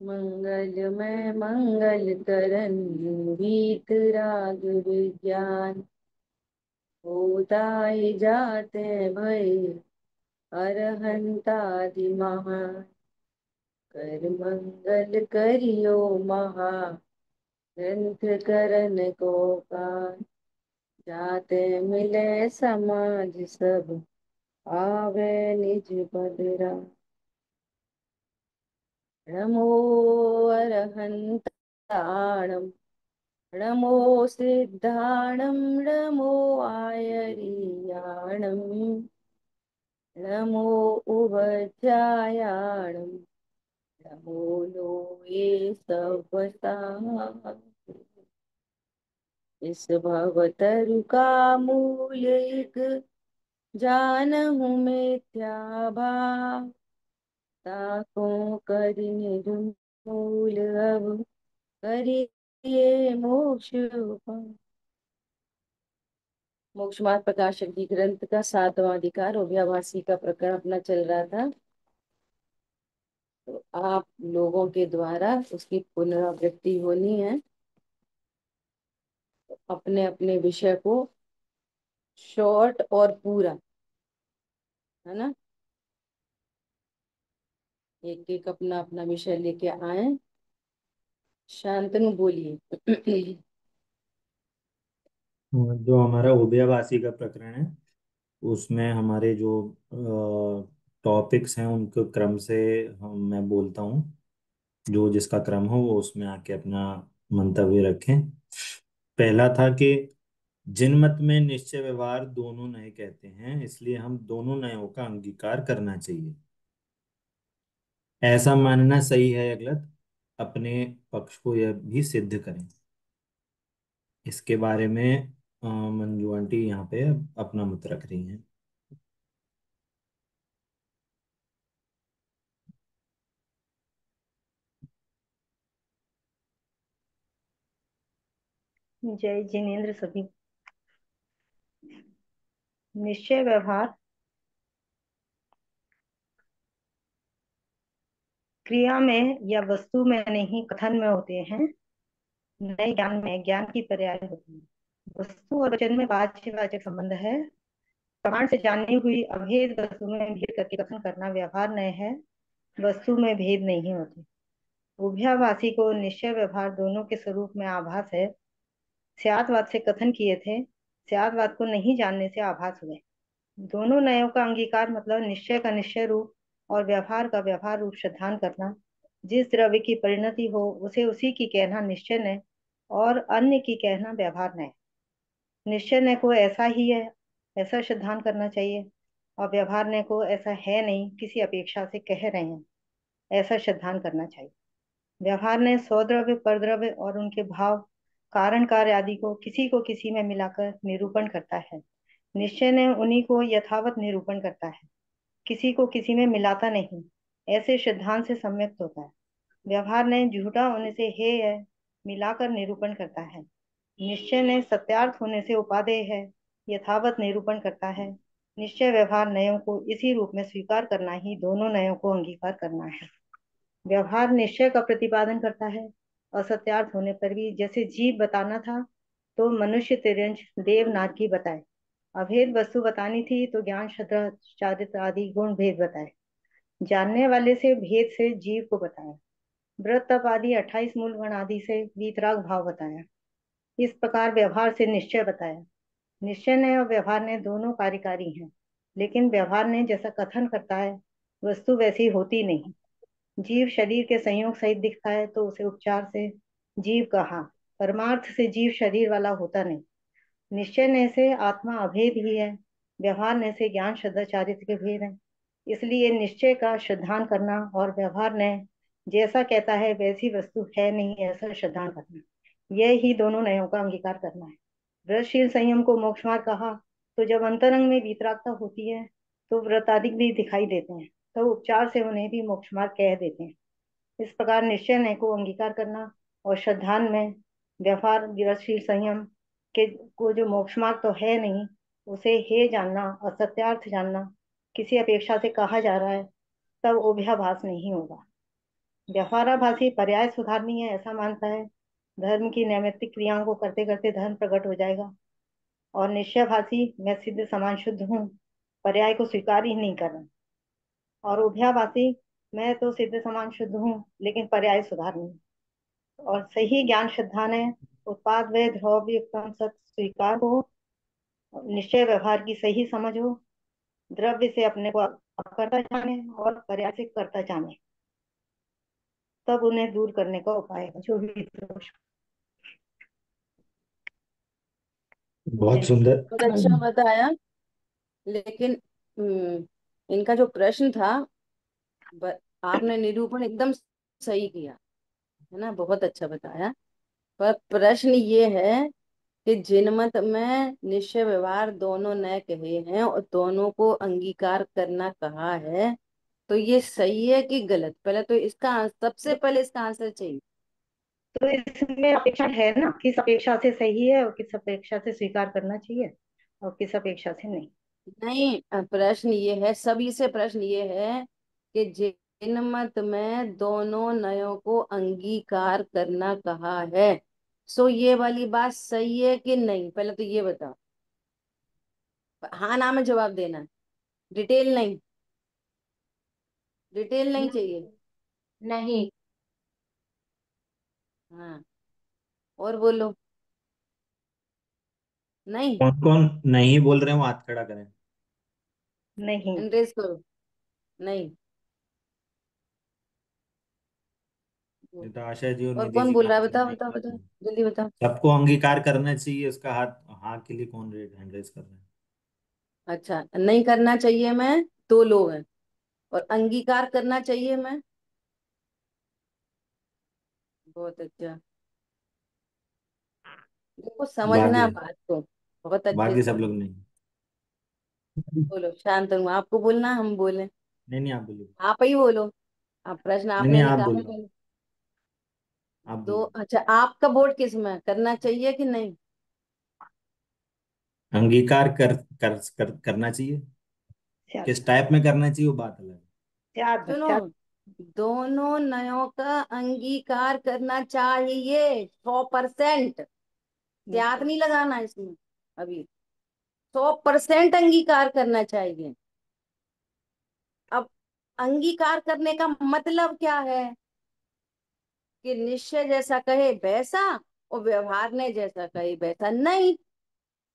मंगलमय मंगल करन वीतराग विज्ञान होताई जाते भय अरहंतादि महान। कर मंगल करियो महा ग्रंथ करन को कान। जाते मिले समाज सब आवे निज पदरा। नमो अरहंताणम नमो सिद्धाणम नमो आयरियाणम नमो उभध्यायाणम नमो लोये सवसा। इस भवतरु का मूल एक जानहु मिथ्या भाव। ताको कर निर्मूल अब करिए मोक्ष उपाय। मोक्ष मार्ग प्रकाशक जी ग्रंथ का 7वां अधिकार अभ्याभाषी का प्रकरण अपना चल रहा था। तो आप लोगों के द्वारा उसकी पुनरावृत्ति होनी है। तो अपने अपने विषय को शॉर्ट और पूरा, है ना, एक एक अपना अपना विषय लेके आए। शांतनु बोलिए। जो हमारा उदयवासी का प्रकरण है उसमें हमारे जो टॉपिक्स हैं उनके क्रम से मैं बोलता हूँ। जो जिसका क्रम हो वो उसमें आके अपना मंतव्य रखें। पहला था कि जिन मत में निश्चय व्यवहार दोनों नए कहते हैं, इसलिए हम दोनों नयों का अंगीकार करना चाहिए। ऐसा मानना सही है या गलत, अपने पक्ष को यह भी सिद्ध करें। इसके बारे में मंजू आंटी यहाँ पे अपना मत रख रही हैं। जय जिनेन्द्र सभी। निश्चय व्यवहार क्रिया में या वस्तु में नहीं, कथन में होते हैं। नए ज्ञान में ज्ञान की पर्याय होती है। वस्तु और वचन में वाच्यवाचक संबंध है। प्रमाण से जानी हुई अभेद वस्तु में भेद करके कथन करना व्यवहार नय है। वस्तु में भेद नहीं होते। उभयाभासी को निश्चय व्यवहार दोनों के स्वरूप में आभास है। स्यादवाद से कथन किए थे, स्यादवाद को नहीं जानने से आभास हुए। दोनों नयों का अंगीकार मतलब निश्चय का निश्चय रूप और व्यवहार का व्यवहार रूप सिद्धांत करना। जिस द्रव्य की परिणति हो उसे उसी की कहना निश्चय नय और अन्य की कहना व्यवहार नय। निश्चय नय को ऐसा ही है ऐसा सिद्धांत करना चाहिए और व्यवहार नय को ऐसा है नहीं, किसी अपेक्षा से कह रहे हैं, ऐसा सिद्धांत करना चाहिए। व्यवहार ने स्वद्रव्य परद्रव्य और उनके भाव कारण कार्य आदि को किसी में मिलाकर निरूपण करता है। निश्चय ने उन्हीं को यथावत निरूपण करता है, किसी को किसी में मिलाता नहीं। ऐसे सिद्धांत से सम्यक्त होता है। व्यवहार ने झूठा होने से हे है मिलाकर निरूपण करता है। निश्चय ने सत्यार्थ होने से उपादेय है यथावत निरूपण करता है। निश्चय व्यवहार नयों को इसी रूप में स्वीकार करना ही दोनों नयों को अंगीकार करना है। व्यवहार निश्चय का प्रतिपादन करता है असत्यार्थ होने पर भी। जैसे जीव बताना था तो मनुष्य तिर्यंच देवनाथ की बताए। अभेद वस्तु बतानी थी तो ज्ञान श्रद्धा चारित्र आदि गुण भेद बताए। जानने वाले से भेद से जीव को बताया। व्रत तप आदि 28 मूल गुण आदि से वीतराग भाव बताया। इस प्रकार व्यवहार से निश्चय बताया। निश्चय ने और व्यवहार ने दोनों कार्यकारी हैं, लेकिन व्यवहार ने जैसा कथन करता है वस्तु वैसी होती नहीं। जीव शरीर के संयोग सहित दिखता है तो उसे उपचार से जीव कहा, परमार्थ से जीव शरीर वाला होता नहीं। निश्चय ने से आत्मा अभेद ही है, व्यवहार ने से ज्ञान श्रद्धा चारित्र के भेद है। इसलिए निश्चय का श्रद्धान करना और व्यवहार ने जैसा कहता है वैसी वस्तु है नहीं, ऐसा श्रद्धान करना, यह ही दोनों नयों का अंगीकार करना है। व्रतशील संयम को मोक्ष मार्ग कहा तो जब अंतरंग में वितरागता होती है तो व्रतादिक भी दिखाई देते हैं, तो उपचार से उन्हें भी मोक्ष मार्ग कह देते हैं। इस प्रकार निश्चय नय को अंगीकार करना और श्रद्धान में व्यवहार व्रतशील संयम के को जो मोक्ष मार्ग तो है नहीं, उसे हे जानना असत्यार्थ जानना किसी अपेक्षा से कहा जा रहा है, तब उभयाभास नहीं होगा। व्यवहाराभासी पर्याय सुधारनी है ऐसा मानता है। धर्म की नैमित्तिक क्रियाओं को करते करते धर्म प्रकट हो जाएगा। और निश्चयभासी मैं सिद्ध समान शुद्ध हूँ, पर्याय को स्वीकार ही नहीं कर रहा। और उभयाभासी मैं तो सिद्ध समान शुद्ध हूँ लेकिन पर्याय सुधार नहीं। और सही ज्ञान श्रद्धा ने उत्पाद व द्रव्य युक्तम सत स्वीकार हो, निश्चय व्यवहार की सही समझ हो, द्रव्य से अपने को अकर्ता जाने और पर्याय से कर्ता जाने, तब उन्हें दूर करने का उपाय है जो भी दोष। बहुत सुंदर। बहुत अच्छा बताया। लेकिन इनका जो प्रश्न था, आपने निरूपण एकदम सही किया, है ना, बहुत अच्छा बताया। पर प्रश्न ये है कि जिनमत में निश्चय व्यवहार दोनों न कहे हैं और दोनों को अंगीकार करना कहा है, तो ये सही है कि गलत? पहले तो सबसे पहले इसका आंसर चाहिए। तो इसमें अपेक्षा है ना, किस अपेक्षा से सही है और किस अपेक्षा से स्वीकार करना चाहिए और किस अपेक्षा से नहीं। नहीं, प्रश्न ये है, सभी से प्रश्न ये है कि जिन मत में दोनों नयों को अंगीकार करना कहा है, सो ये वाली बात सही है कि नहीं? पहले तो ये बताओ। हाँ ना में जवाब देना है, डिटेल नहीं, डिटेल नहीं चाहिए। नहीं। हाँ, और बोलो। नहीं, कौन कौन नहीं बोल रहे हो, हाथ खड़ा करें। नहीं। एंड्रेस करो। नहीं। निताशा जी और और निधि कौन जी बोल का रहा है? हाथ बताओ नहीं बताओ खड़ा बताओ, करें। जल्दी बताओ। सबको अंगीकार करना चाहिए, उसका हाथ हाँ के लिए कौन हैंड रेस कर रहे हैं। अच्छा, नहीं करना चाहिए मैं, दो लोग हैं, और अंगीकार करना चाहिए मैं। बहुत अच्छा। देखो, समझना बाकी बात को, बहुत अच्छे बाकी से सब समझ। लोग नहीं। बोलो, शांत हूँ, आपको बोलना, हम बोले? नहीं नहीं, आप बोलिए। आप ही बोलो। आप प्रश्न नहीं नहीं, आपने आप निकाला बोलो। पहले। आप तो बोलो। अच्छा, आपका वोट किस में करना चाहिए कि नहीं? अंगीकार करना चाहिए। किस शाबाश। टाइप में करना चाहिए वो बात अलग है। शाबाश सुनो, शाबाश। दोनों नयों का अंगीकार करना चाहिए 100%। त्याग नहीं लगाना इसमें अभी। 100% अंगीकार करना चाहिए। अब अंगीकार करने का मतलब क्या है? कि निश्चय जैसा कहे वैसा, और व्यवहार ने जैसा कहे वैसा नहीं।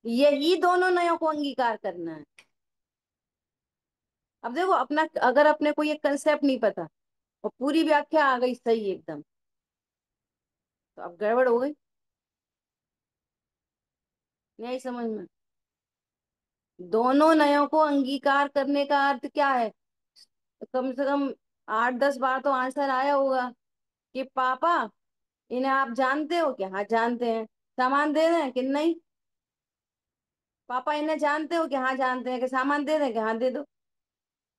यही दोनों नयों को अंगीकार करना है। अब देखो, अपना अगर अपने को ये कंसेप्ट नहीं पता और पूरी व्याख्या आ गई सही एकदम, तो अब गड़बड़ हो गई। नहीं आई समझ में? दोनों नयों को अंगीकार करने का अर्थ क्या है? कम से कम 8-10 बार तो आंसर आया होगा कि पापा, इन्हें आप जानते हो क्या? हाँ जानते हैं। सामान दे दें कि नहीं? पापा, इन्हें जानते हो कि? हाँ जानते हैं। कि सामान दे दें कि? हाँ दे दो।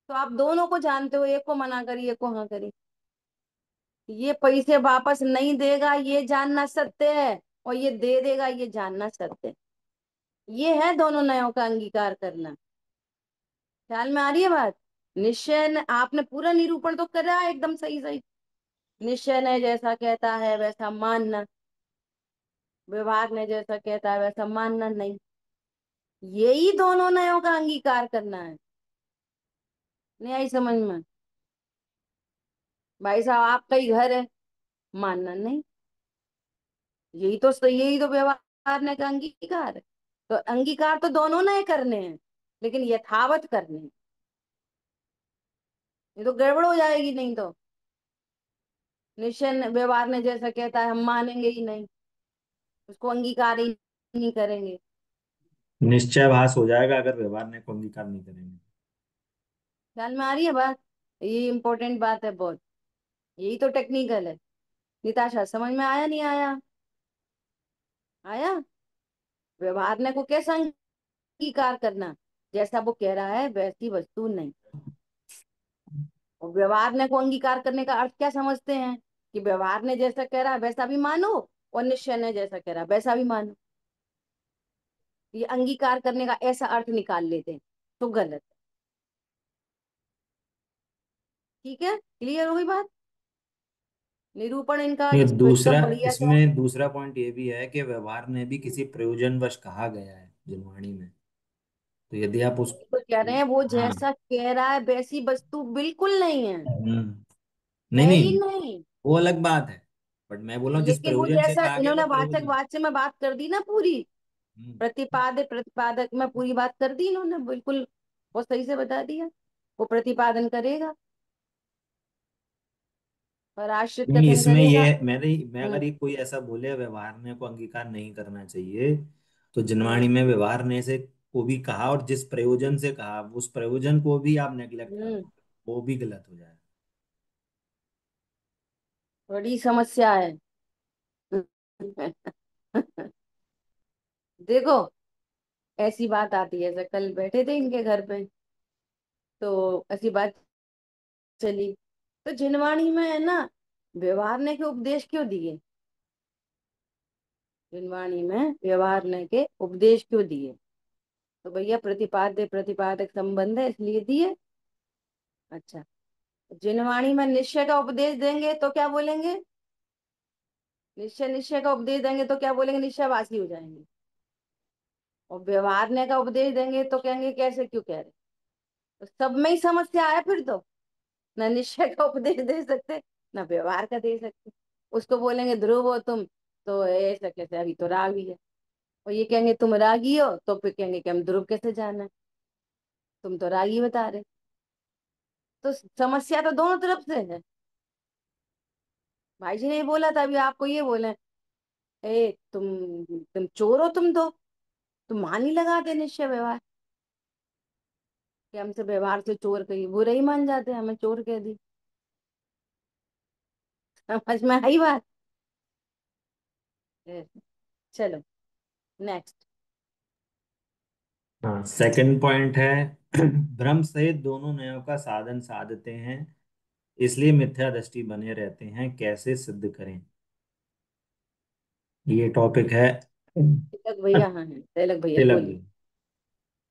तो आप दोनों को जानते हो, एक को मना करी, एक को हाँ करी। ये पैसे वापस नहीं देगा ये जानना सत्य है, और ये दे देगा ये जानना सत्य है। ये है दोनों नयों का अंगीकार करना। ख्याल में आ रही है बात? निश्चय ने, आपने पूरा निरूपण तो करा है एकदम सही सही। निश्चय ने जैसा कहता है वैसा मानना, व्यवहार ने जैसा कहता है वैसा मानना नहीं। यही दोनों नयों का अंगीकार करना है। नहीं आई समझ में? भाई साहब, आपका ही घर है, मानना नहीं। यही तो व्यवहार ने का अंगीकार है। तो अंगीकार तो दोनों ने करने हैं, लेकिन यथावत करने हैं। ये तो गड़बड़ हो जाएगी नहीं तो। व्यवहार ने जैसा कहता है हम मानेंगे ही नहीं, उसको अंगीकार ही नहीं करेंगे। निश्चयभास हो जाएगा अगर व्यवहार ने को अंगीकार नहीं करेंगे। ख्याल में आ रही है बात? ये इंपॉर्टेंट बात है बहुत। यही तो टेक्निकल है। निताशा, समझ में आया नहीं आया? आया? व्यवहार ने को कैसा अंगीकार करना? जैसा वो कह रहा है वैसी वस्तु नहीं। और व्यवहार ने को अंगीकार करने का अर्थ क्या समझते हैं? कि व्यवहार ने जैसा कह रहा है वैसा भी मानो, और निश्चय ने जैसा कह रहा है वैसा भी मानो। ये अंगीकार करने का ऐसा अर्थ निकाल लेते हैं, तो गलत है। ठीक है, क्लियर हुई बात? निरूपण इनका ये एकदम दूसरा, बढ़िया सा है। इसमें दूसरा पॉइंट ये भी है कि व्यवहार ने भी किसी प्रयोजनवश कहा गया है जिनवाणी में। तो यदि आप उस, तो कह रहे हैं वो हाँ, जैसा कह रहा है वैसी वस्तु बिल्कुल नहीं है। नहीं है ही नहीं, नहीं। वो अलग बात है, बट मैं बोल रहा हूँ जिस लेकिन वो प्रयोजन से जैसा कहा गया इन्होंने वो वाचक प्रयोजन। वाच्य में बात कर दी ना पूरी, हम्म, प्रतिपाद्य प्रतिपादक में पूरी बात कर दी इन्होंने बिल्कुल। बहुत सही से बता दिया। वो प्रतिपादन करेगा और आश्रित नहीं, कथन इसमें ये करेगा। मैं हम्म। अगर ये कोई ऐसा बोले व्यवहारने को अंगीकार नहीं करना चाहिए, तो जिनवाणी हम्म। में व्यवहारने से को भी कहा और जिस प्रयोजन से कहा उस प्रयोजन को भी आप नेग्लेक्ट कर हम्म। दो, वो भी गलत हो जाएगा। बड़ी समस्या है। देखो, ऐसी बात आती है, ऐसा कल बैठे थे इनके घर पे, तो ऐसी बात चली। तो जिनवाणी में है ना, व्यवहारने के उपदेश क्यों दिए? जिनवाणी में व्यवहारने के उपदेश क्यों दिए? तो भैया प्रतिपाद्य प्रतिपादक संबंध है इसलिए दिए। अच्छा, जिनवाणी में निश्चय का उपदेश देंगे तो क्या बोलेंगे? निश्चय निश्चय का उपदेश देंगे तो क्या बोलेंगे? निश्चयवासी हो जाएंगे। और व्यवहारने का उपदेश देंगे तो कहेंगे कैसे, क्यों कह रहे? तो सब में ही समस्या है फिर तो। ना निश्चय का उपदेश दे सकते, ना व्यवहार का दे सकते। उसको बोलेंगे ध्रुव हो तुम, तो ऐसा कैसे, अभी तो रागी है। और ये कहेंगे तुम रागी हो, तो फिर कहेंगे कि हम ध्रुव कैसे जाना है, तुम तो रागी बता रहे। तो समस्या तो दोनों तरफ से है। भाई जी ने ये बोला था, अभी आपको ये बोले, ए तुम चोर हो, तुम मान ही लगा दे निश्चय व्यवहार, कि हमसे व्यवहार से चोर कही, बुरे ही मान जाते हैं, हमें चोर कह दी। समझ में आई बात? ए, चलो नेक्स्ट। हाँ, सेकंड पॉइंट है भ्रम सहित दोनों नयों का साधन साधते हैं, इसलिए मिथ्या दृष्टि बने रहते हैं, कैसे सिद्ध करें। ये टॉपिक है तिलक भैया, हाँ है तिलक भैया तिलक बोलिए।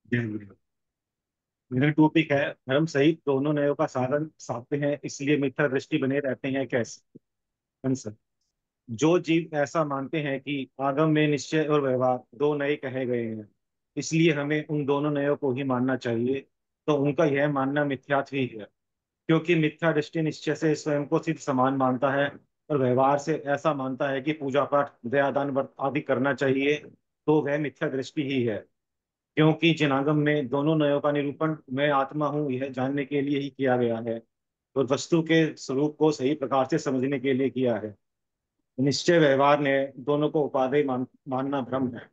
जी। मेरा टॉपिक है धर्म सहित दोनों नयों का साधन साधते हैं इसलिए मिथ्या दृष्टि बने रहते हैं, कैसे। आंसर। जो जीव ऐसा मानते हैं कि आगम में निश्चय और व्यवहार दो नए कहे गए हैं, इसलिए हमें उन दोनों नयों को ही मानना चाहिए, तो उनका यह मानना मिथ्यात्व ही है। क्योंकि मिथ्या दृष्टि निश्चय से स्वयं को सिद्ध समान मानता है और व्यवहार से ऐसा मानता है कि पूजा पाठ दयादान व्रत आदि करना चाहिए, तो वह मिथ्या दृष्टि ही है। क्योंकि जिनागम में दोनों नयों का निरूपण मैं आत्मा हूँ यह जानने के लिए ही किया गया है और वस्तु के स्वरूप को सही प्रकार से समझने के लिए किया है। निश्चय व्यवहार ने दोनों को उपादेय मानना भ्रम है।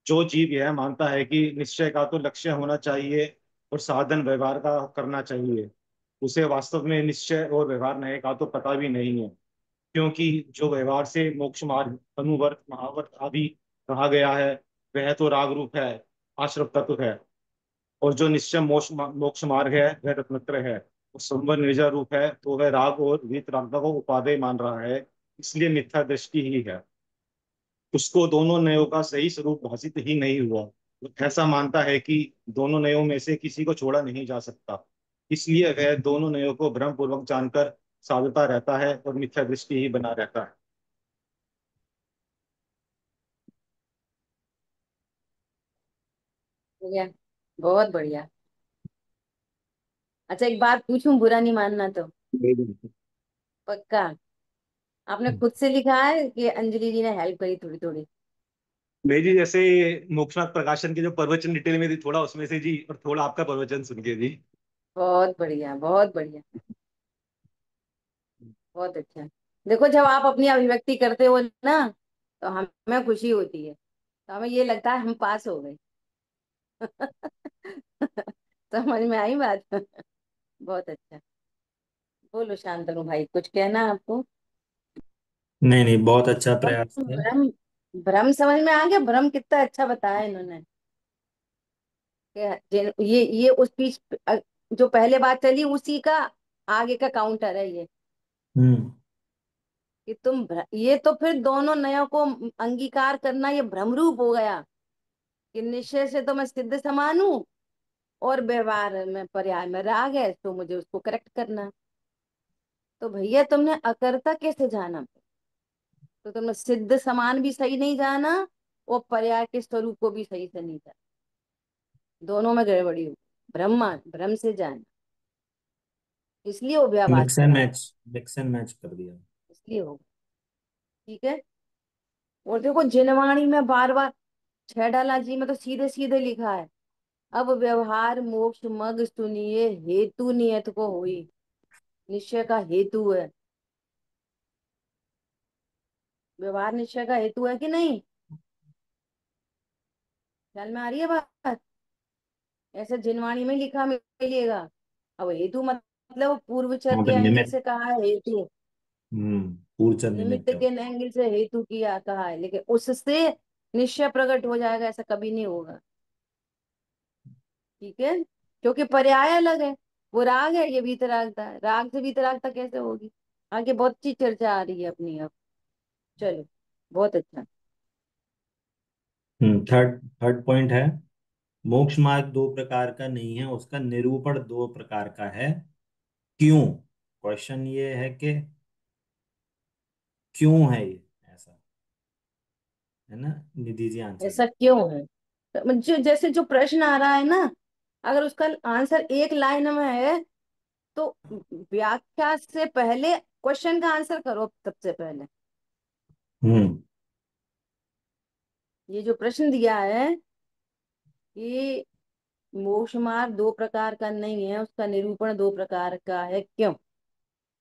जो जीव यह मानता है कि निश्चय का तो लक्ष्य होना चाहिए और साधन व्यवहार का करना चाहिए, उसे वास्तव में निश्चय और व्यवहार नए का तो पता भी नहीं है। क्योंकि जो व्यवहार से मोक्ष मार्ग अनुवर्त महावर्त आदि कहा गया है, वह तो राग रूप है, आश्रव तत्व है। और जो निश्चय मोक्ष मोक्ष मार्ग है वह रत्नत्र है, और संवर निर्जर रूप है, तो वह राग और वीतरागता को उपादेय मान रहा है, इसलिए मिथ्या दृष्टि ही है। उसको दोनों नयों का सही स्वरूप भाषित ही नहीं हुआ। वो ऐसा मानता है कि दोनों नयों में से किसी को छोड़ा नहीं जा सकता, इसलिए वह दोनों नयों को भ्रम पूर्वक जानकर साधता रहता है और मिथ्या दृष्टि ही बना रहता है। बढ़िया, बहुत बढ़िया। अच्छा एक बात पूछूं, बुरा नहीं मानना तो? पक्का? आपने खुद से लिखा है कि अंजलि जी ने हेल्प करी थोड़ी थोड़ी? नहीं जी, जैसे मोक्षनाथ प्रकाशन के जो प्रवचन डिटेल में थी, थोड़ा उसमें से जी, और थोड़ा आपका प्रवचन सुन के जी। बहुत बढ़िया, बहुत बढ़िया, बहुत अच्छा। देखो जब आप अपनी अभिव्यक्ति करते हो ना, तो हमें खुशी होती है, तो हमें ये लगता है हम पास हो गए। समझ में आई बात? बहुत अच्छा। बोलो शांतनु भाई, कुछ कहना है आपको? नहीं नहीं, बहुत अच्छा प्रयास भ्रम है। भ्रम भ्रम समझ में आ गया? भ्रम कितना अच्छा बताया इन्होंने। ये उस बीच जो पहले बात चली उसी का आगे का काउंटर है ये। हम्म। कि ये तो फिर दोनों नयों को अंगीकार करना ये भ्रमरूप हो गया, कि निश्चय से तो मैं सिद्ध समान हूं, और व्यवहार में पर्याय में राग है, तो मुझे उसको करेक्ट करना है। तो भैया तुमने अकर्ता कैसे जाना? तो तुमने सिद्ध समान भी सही नहीं जाना, और पर्याय के स्वरूप को भी सही से नहीं जाना। दोनों में गड़बड़ी हो, भ्रम से जाना, इसलिए वो मिक्स व्यावाची एंड है। मैच, मिक्स एंड मैच कर दिया। इसलिए हो, ठीक है। और देखो जिनवाणी में बार बार छह डाला जी में तो सीधे सीधे लिखा है, अब व्यवहार मोक्ष मग सुनिए हेतु नियत को हुई। निश्चय का हेतु है, व्यवहार निश्चय का हेतु है कि नहीं? ख्याल में आ रही है बात? ऐसे जिनवाणी में लिखा मिलेगा। अब हेतु मतलब पूर्वचर वहां के पे एंगल निमित्त। से कहा है हेतु, पूर्वचर निमित्त निमित्त। के एंगल से हेतु किया कहा है, लेकिन उससे निश्चय प्रकट हो जाएगा ऐसा कभी नहीं होगा, ठीक है। क्योंकि पर्याय अलग है, वो राग है, ये वीतरागता है, राग से वीतरागता कैसे होगी? आगे बहुत अच्छी चर्चा आ रही है अपनी अब। चलो, बहुत अच्छा। थर्ड थर्ड पॉइंट है, मोक्ष मार्ग दो प्रकार का नहीं है, उसका निरूपण दो प्रकार का है। क्यों? क्वेश्चन ये है कि क्यों है ये ऐसा, है ना? निधि जी आंसर ऐसा क्यों है? तो जो जैसे जो प्रश्न आ रहा है ना, अगर उसका आंसर एक लाइन में है, तो व्याख्या से पहले क्वेश्चन का आंसर करो सबसे पहले। हम्म ये जो प्रश्न दिया है कि मोक्ष मार्ग दो प्रकार का नहीं है, उसका निरूपण दो प्रकार का है, क्यों?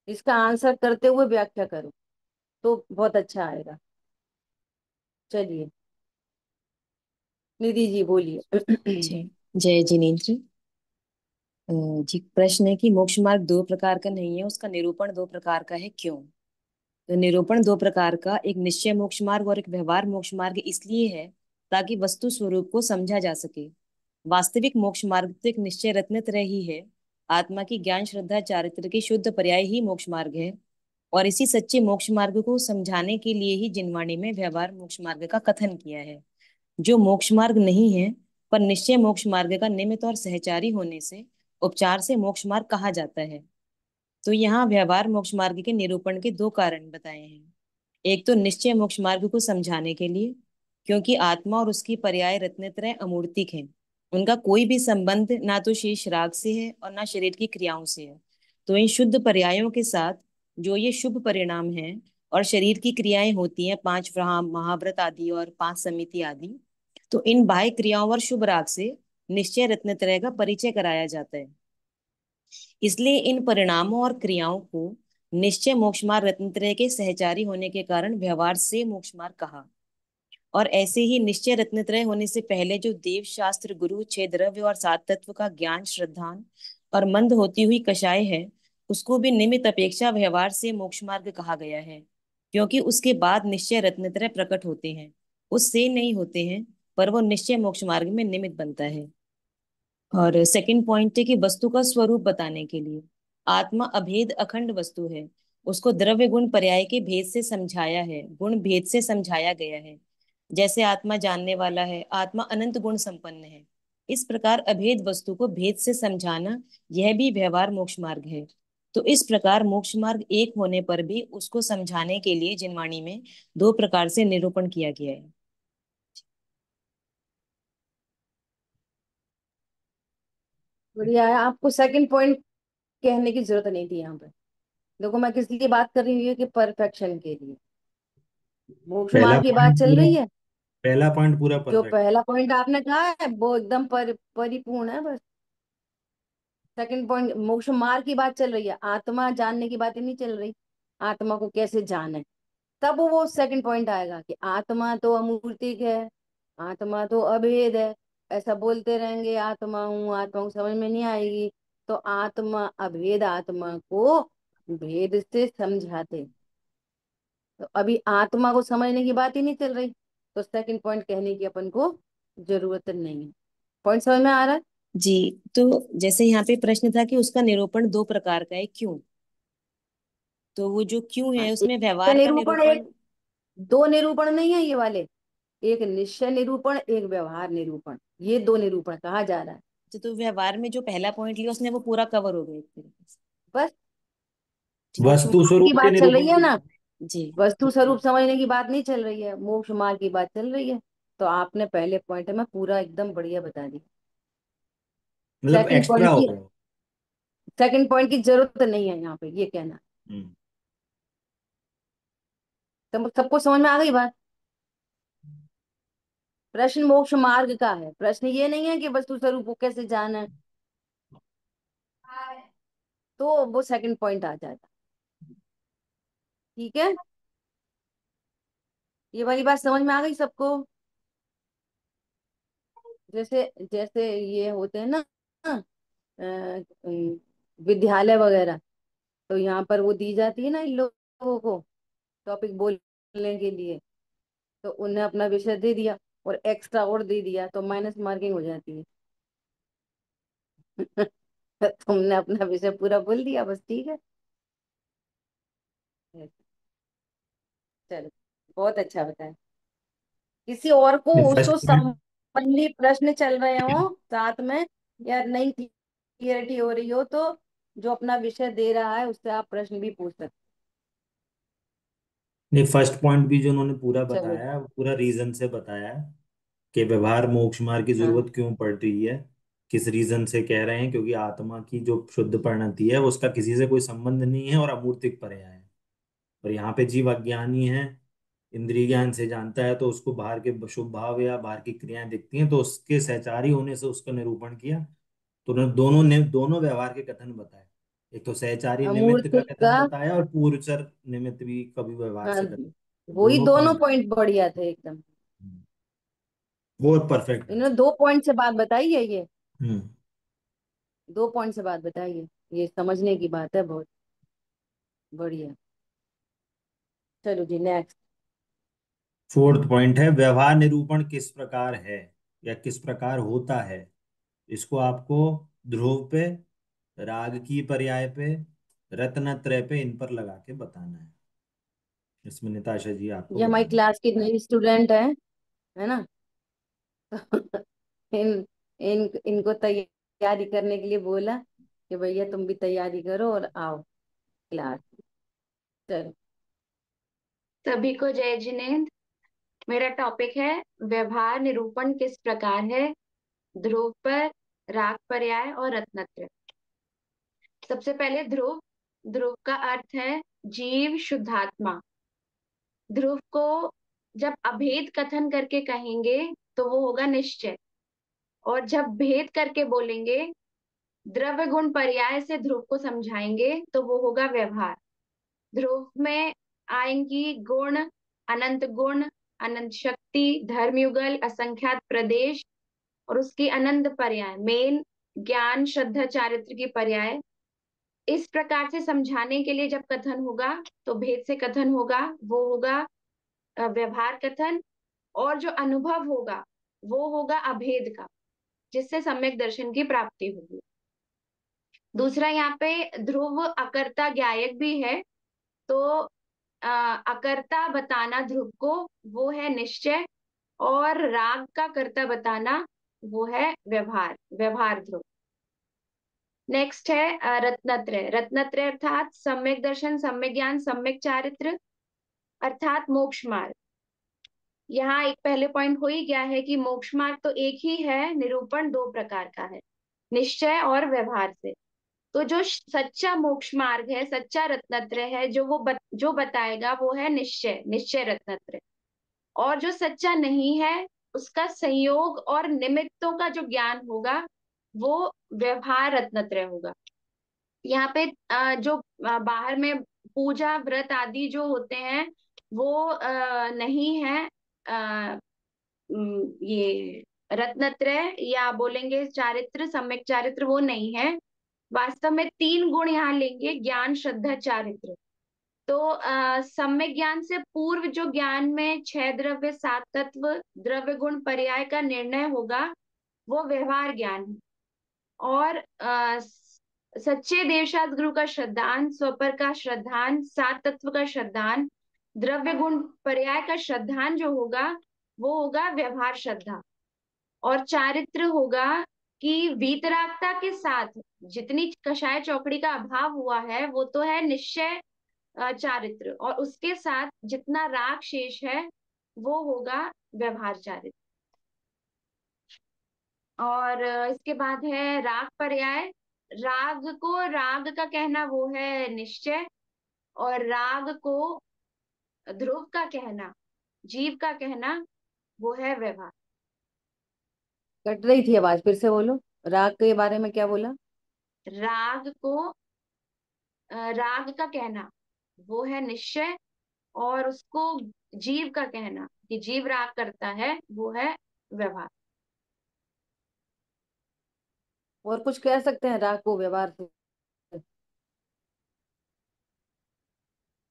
इसका आंसर करते हुए व्याख्या करो तो बहुत अच्छा आएगा। चलिए, निधि जी बोलिए। जय जय जिनेन्द्र। जी, प्रश्न है कि मोक्ष मार्ग दो प्रकार का नहीं है, उसका निरूपण दो प्रकार का है, क्यों? तो निरूपण दो प्रकार का, एक निश्चय मोक्ष मार्ग और एक व्यवहार मोक्ष मार्ग, इसलिए है ताकि वस्तु स्वरूप को समझा जा सके। वास्तविक मोक्ष मार्ग तो एक निश्चय रत्न ही है। आत्मा की ज्ञान श्रद्धा चारित्र की शुद्ध पर्याय ही मोक्ष मार्ग है। और इसी सच्चे मोक्ष मार्ग को समझाने के लिए ही जिनवाणी में व्यवहार मोक्ष मार्ग का कथन किया है, जो मोक्ष मार्ग नहीं है, पर निश्चय मोक्ष मार्ग का निमित्त और सहचारी होने से उपचार से मोक्ष मार्ग कहा जाता है। तो यहाँ व्यवहार मोक्ष मार्ग के निरूपण के दो कारण बताए हैं। एक तो निश्चय मोक्ष मार्ग को समझाने के लिए, क्योंकि आत्मा और उसकी पर्याय रत्नत्रय अमूर्तिक हैं। उनका कोई भी संबंध ना तो शेष राग से है और ना शरीर की क्रियाओं से है। तो इन शुद्ध पर्यायों के साथ जो ये शुभ परिणाम है और शरीर की क्रियाएं होती हैं, पांच महाव्रत आदि और पांच समिति आदि, तो इन बाह्य क्रियाओं और शुभ राग से निश्चय रत्नत्रय का परिचय कराया जाता है। इसलिए इन परिणामों और क्रियाओं को निश्चय मोक्ष मार्ग रत्नत्रय के सहचारी होने के कारण व्यवहार से मोक्ष मार्ग कहा। और ऐसे ही निश्चय रत्नत्रय होने से पहले जो देव शास्त्र गुरु छह द्रव्य और सात तत्व का ज्ञान श्रद्धान और मंद होती हुई कषाय है, उसको भी निमित्त अपेक्षा व्यवहार से मोक्ष मार्ग कहा गया है, क्योंकि उसके बाद निश्चय रत्नत्रय प्रकट होते हैं। उससे नहीं होते हैं, पर वो निश्चय मोक्ष मार्ग में निमित्त बनता है। और सेकंड पॉइंट है कि वस्तु का स्वरूप बताने के लिए, आत्मा अभेद अखंड वस्तु है। उसको द्रव्य गुण पर्याय के भेद से समझाया है, गुण भेद से समझाया गया है। जैसे आत्मा जानने वाला है, आत्मा अनंत गुण संपन्न है, इस प्रकार अभेद वस्तु को भेद से समझाना, यह भी व्यवहार मोक्ष मार्ग है। तो इस प्रकार मोक्ष मार्ग एक होने पर भी उसको समझाने के लिए जिनवाणी में दो प्रकार से निरूपण किया गया है। बढ़िया है, आपको सेकंड पॉइंट कहने की जरूरत नहीं थी यहाँ पे। देखो मैं किस लिए बात कर रही हूँ कि परफेक्शन के लिए मोक्ष पहला मार्ग की बात पॉइंट चल पूरा रही है। पहला पॉइंट पूरा जो परफेक्ट। पहला पॉइंट आपने कहा है वो एकदम परिपूर्ण है, बस सेकंड पॉइंट मोक्ष मार्ग की बात चल रही है, आत्मा जानने की बात ही नहीं चल रही। आत्मा को कैसे जाने, तब वो सेकंड पॉइंट आएगा कि आत्मा तो अमूर्तिक है, आत्मा तो अभेद है। ऐसा बोलते रहेंगे आत्मा हूँ समझ में नहीं आएगी। तो आत्मा अभेद आत्मा को भेद से समझाते, तो अभी आत्मा को समझने की बात ही नहीं चल रही, तो सेकंड पॉइंट कहने की अपन को जरूरत नहीं है। पॉइंट समझ में आ रहा है? जी, तो जैसे यहाँ पे प्रश्न था कि उसका निरूपण दो प्रकार का है, क्यों? तो वो जो क्यों हाँ, है एक उसमें का व्यवहार का निरूपण, निरूपण। एक दो निरूपण नहीं है ये वाले, एक निश्चय निरूपण एक व्यवहार निरूपण, ये दो निरूपण कहा जा रहा है। तो व्यवहार में जो पहला पॉइंट लिया उसने वो पूरा कवर हो गया एक तरीके से। बस ठीक है। वस्तु की स्वरूप के बात चल रही निरूपण है के ना, लिए। जी। वस्तु स्वरूप समझने की बात नहीं चल रही है, मोक्ष मार्ग की बात चल रही है। तो आपने पहले पॉइंट में पूरा एकदम बढ़िया बता दी। मतलब सेकंड एक्स्ट्रा पॉइंट हो की गया। सेकंड पॉइंट की जरूरत नहीं है यहाँ पे, ये कहना। हम्म। तो सबको समझ में आ गई बात। प्रश्न मोक्ष मार्ग का है, प्रश्न ये नहीं है कि वस्तु स्वरूप को कैसे जाना है, तो वो सेकंड पॉइंट आ जाता। ठीक है, ये वाली बात समझ में आ गई सबको। जैसे जैसे ये होते हैं ना, विद्यालय वगैरह, तो यहाँ पर वो दी जाती है ना इन लोगों को टॉपिक बोलने के लिए, तो उन्हें अपना विषय दे दिया और एक्स्ट्रा और दे दिया तो माइनस मार्किंग हो जाती है। तुमने अपना विषय पूरा बोल दिया बस, ठीक है। चलो, बहुत अच्छा बताया। किसी और को फर्स्ट उसको पॉइंट। संबंधी प्रश्न चल रहे हो साथ में, या नहीं क्लियरिटी हो रही हो, तो जो अपना विषय दे रहा है उससे आप प्रश्न भी पूछ सकते नहीं, फर्स्ट पॉइंट भी जो उन्होंने पूरा हो। चलो। बताया, वो पूरा रीजन से बताया कि व्यवहार मोक्ष मार्ग की हाँ, जरूरत क्यों पड़ रही है। किस रीजन से कह रहे हैं, क्योंकि आत्मा की जो शुद्ध परिणति है उसका किसी से कोई संबंध नहीं है और अमूर्तिक पर्याय है। और यहाँ पे जीव अज्ञानी है, इंद्रिय ज्ञान से जानता है, तो उसको बाहर के शुभ भाव या बाहर की क्रियाएं दिखती हैं, तो उसके सहचारी होने से उसका निरूपण किया। तो उन्होंने दोनों ने दोनों व्यवहार के कथन बताए। एक तो सहचारी निमित्त का अमूर्त कथन का। बताया, और पूर्वचर निमित्त भी कभी व्यवहार हाँ, से कथन। वही दोनों दोनों पॉइंट पॉइंट बढ़िया थे एकदम। वो परफेक्ट इन्होंने आंसर। दो पॉइंट से बात बताई है ये, हम्म। दो पॉइंट से बात बताई है, ये समझने की बात है, बहुत बढ़िया। चलो जी, नेक्स्ट। फोर्थ पॉइंट है, व्यवहार निरूपण किस प्रकार है या किस प्रकार होता है। इसको आपको ध्रुव पे, राग की पर्याय पे, रत्नत्रय पे, इन पर लगा के बताना है। इसमें निताशा जी आपको ये हमारी बताना है। क्लास की नई स्टूडेंट है ना। इन इन इनको तैयारी करने के लिए बोला कि भैया तुम भी तैयारी करो और आओ क्लास। चलो। सभी को जय जिनेन्द्र। मेरा टॉपिक है व्यवहार निरूपण किस प्रकार है, ध्रुव पर, राग पर्याय और रत्नत्रय। सबसे पहले ध्रुव। ध्रुव का अर्थ है जीव, शुद्धात्मा। ध्रुव को जब अभेद कथन करके कहेंगे तो वो होगा निश्चय, और जब भेद करके बोलेंगे, द्रव्य गुण पर्याय से ध्रुव को समझाएंगे तो वो होगा व्यवहार। ध्रुव में आएंगी गुण, अनंत गुण, अनंत शक्ति, धर्मयुगल, असंख्यात प्रदेश, और उसकी अनंत पर्याय, मेन ज्ञान, श्रद्धा, चारित्र की पर्याय। इस प्रकार से समझाने के लिए जब कथन होगा तो भेद से कथन होगा, वो होगा व्यवहार कथन। और जो अनुभव होगा वो होगा अभेद का, जिससे सम्यक दर्शन की प्राप्ति होगी। दूसरा, यहाँ पे ध्रुव अकर्ता ज्ञायक भी है, तो अकर्ता बताना ध्रुव को वो है निश्चय, और राग का कर्ता बताना वो है व्यवहार, व्यवहार ध्रुव। नेक्स्ट है रत्नत्रय। रत्नत्रय अर्थात सम्यक दर्शन, सम्यक ज्ञान, सम्यक चारित्र, अर्थात मोक्ष मार्ग। यहाँ एक पहले पॉइंट हो ही गया है कि मोक्ष मार्ग तो एक ही है, निरूपण दो प्रकार का है, निश्चय और व्यवहार से। तो जो सच्चा मोक्ष मार्ग है, सच्चा रत्नत्रय है, जो बताएगा वो है निश्चय, निश्चय रत्नत्रय। और जो सच्चा नहीं है उसका संयोग और निमित्तों का जो ज्ञान होगा वो व्यवहार रत्नत्रय होगा। यहाँ पे जो बाहर में पूजा व्रत आदि जो होते हैं वो नहीं है, ये रत्नत्रय या बोलेंगे चारित्र, सम्यक चारित्र, वो नहीं है। वास्तव में तीन गुण यहाँ लेंगे, ज्ञान, श्रद्धा, चारित्र। तो सम्यक ज्ञान से पूर्व जो ज्ञान में छह द्रव्य, सात तत्व, द्रव्य गुण पर्याय का निर्णय होगा वो व्यवहार ज्ञान है। और सच्चे देवशास्त्र गुरु का श्रद्धान, स्वपर का श्रद्धान, सात तत्व का श्रद्धान, द्रव्य गुण पर्याय का श्रद्धान जो होगा वो होगा व्यवहार श्रद्धा। और चारित्र होगा कि वीतरागता के साथ जितनी कषाय चौकड़ी का अभाव हुआ है वो तो है निश्चय चारित्र, और उसके साथ जितना राग शेष है वो होगा व्यवहार चारित्र। और इसके बाद है राग पर्याय। राग को राग का कहना वो है निश्चय, और राग को ध्रुव का कहना, जीव का कहना वो है व्यवहार। कट रही थी आवाज, फिर से बोलो। राग के बारे में क्या बोला? राग को राग का कहना वो है निश्चय, और उसको जीव का कहना कि जीव राग करता है वो है व्यवहार। और कुछ कह सकते हैं राग को व्यवहार से?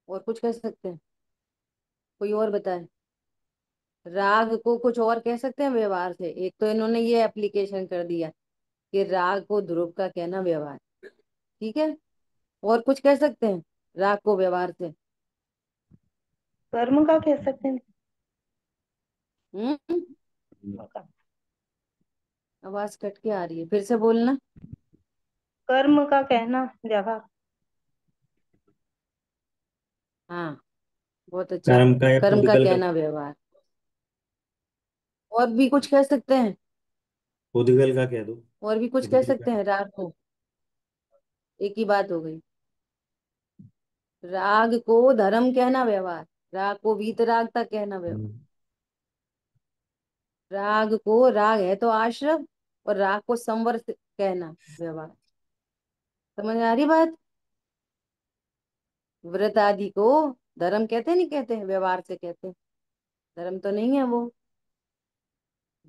और कुछ कह सकते हैं? कोई और बताए। राग को कुछ और कह सकते हैं व्यवहार से? एक तो इन्होंने ये एप्लीकेशन कर दिया कि राग को ध्रुव का कहना व्यवहार। ठीक है, और कुछ कह सकते हैं राग को व्यवहार से? कर्म का कह सकते हैं। हम्म। कर्म का। आवाज कट के आ रही है, फिर से बोलना। कर्म का कहना व्यवहार। हाँ, बहुत अच्छा। कर्म का या कर्म का पुद्गल का? कहना व्यवहार। और भी कुछ कह सकते हैं? पुद्गल का कह दो। और भी कुछ कह पुद्गल सकते का। हैं राग को? एक ही बात हो गई। राग को धर्म कहना व्यवहार, राग को वीतरागता कहना व्यवहार। हम्म। राग को राग है तो आश्रव, और राग को संवर से कहना व्यवहार। समझ में आ रही बात? व्रत आदि को धर्म कहते नहीं कहते हैं, व्यवहार से कहते हैं। धर्म तो नहीं है वो।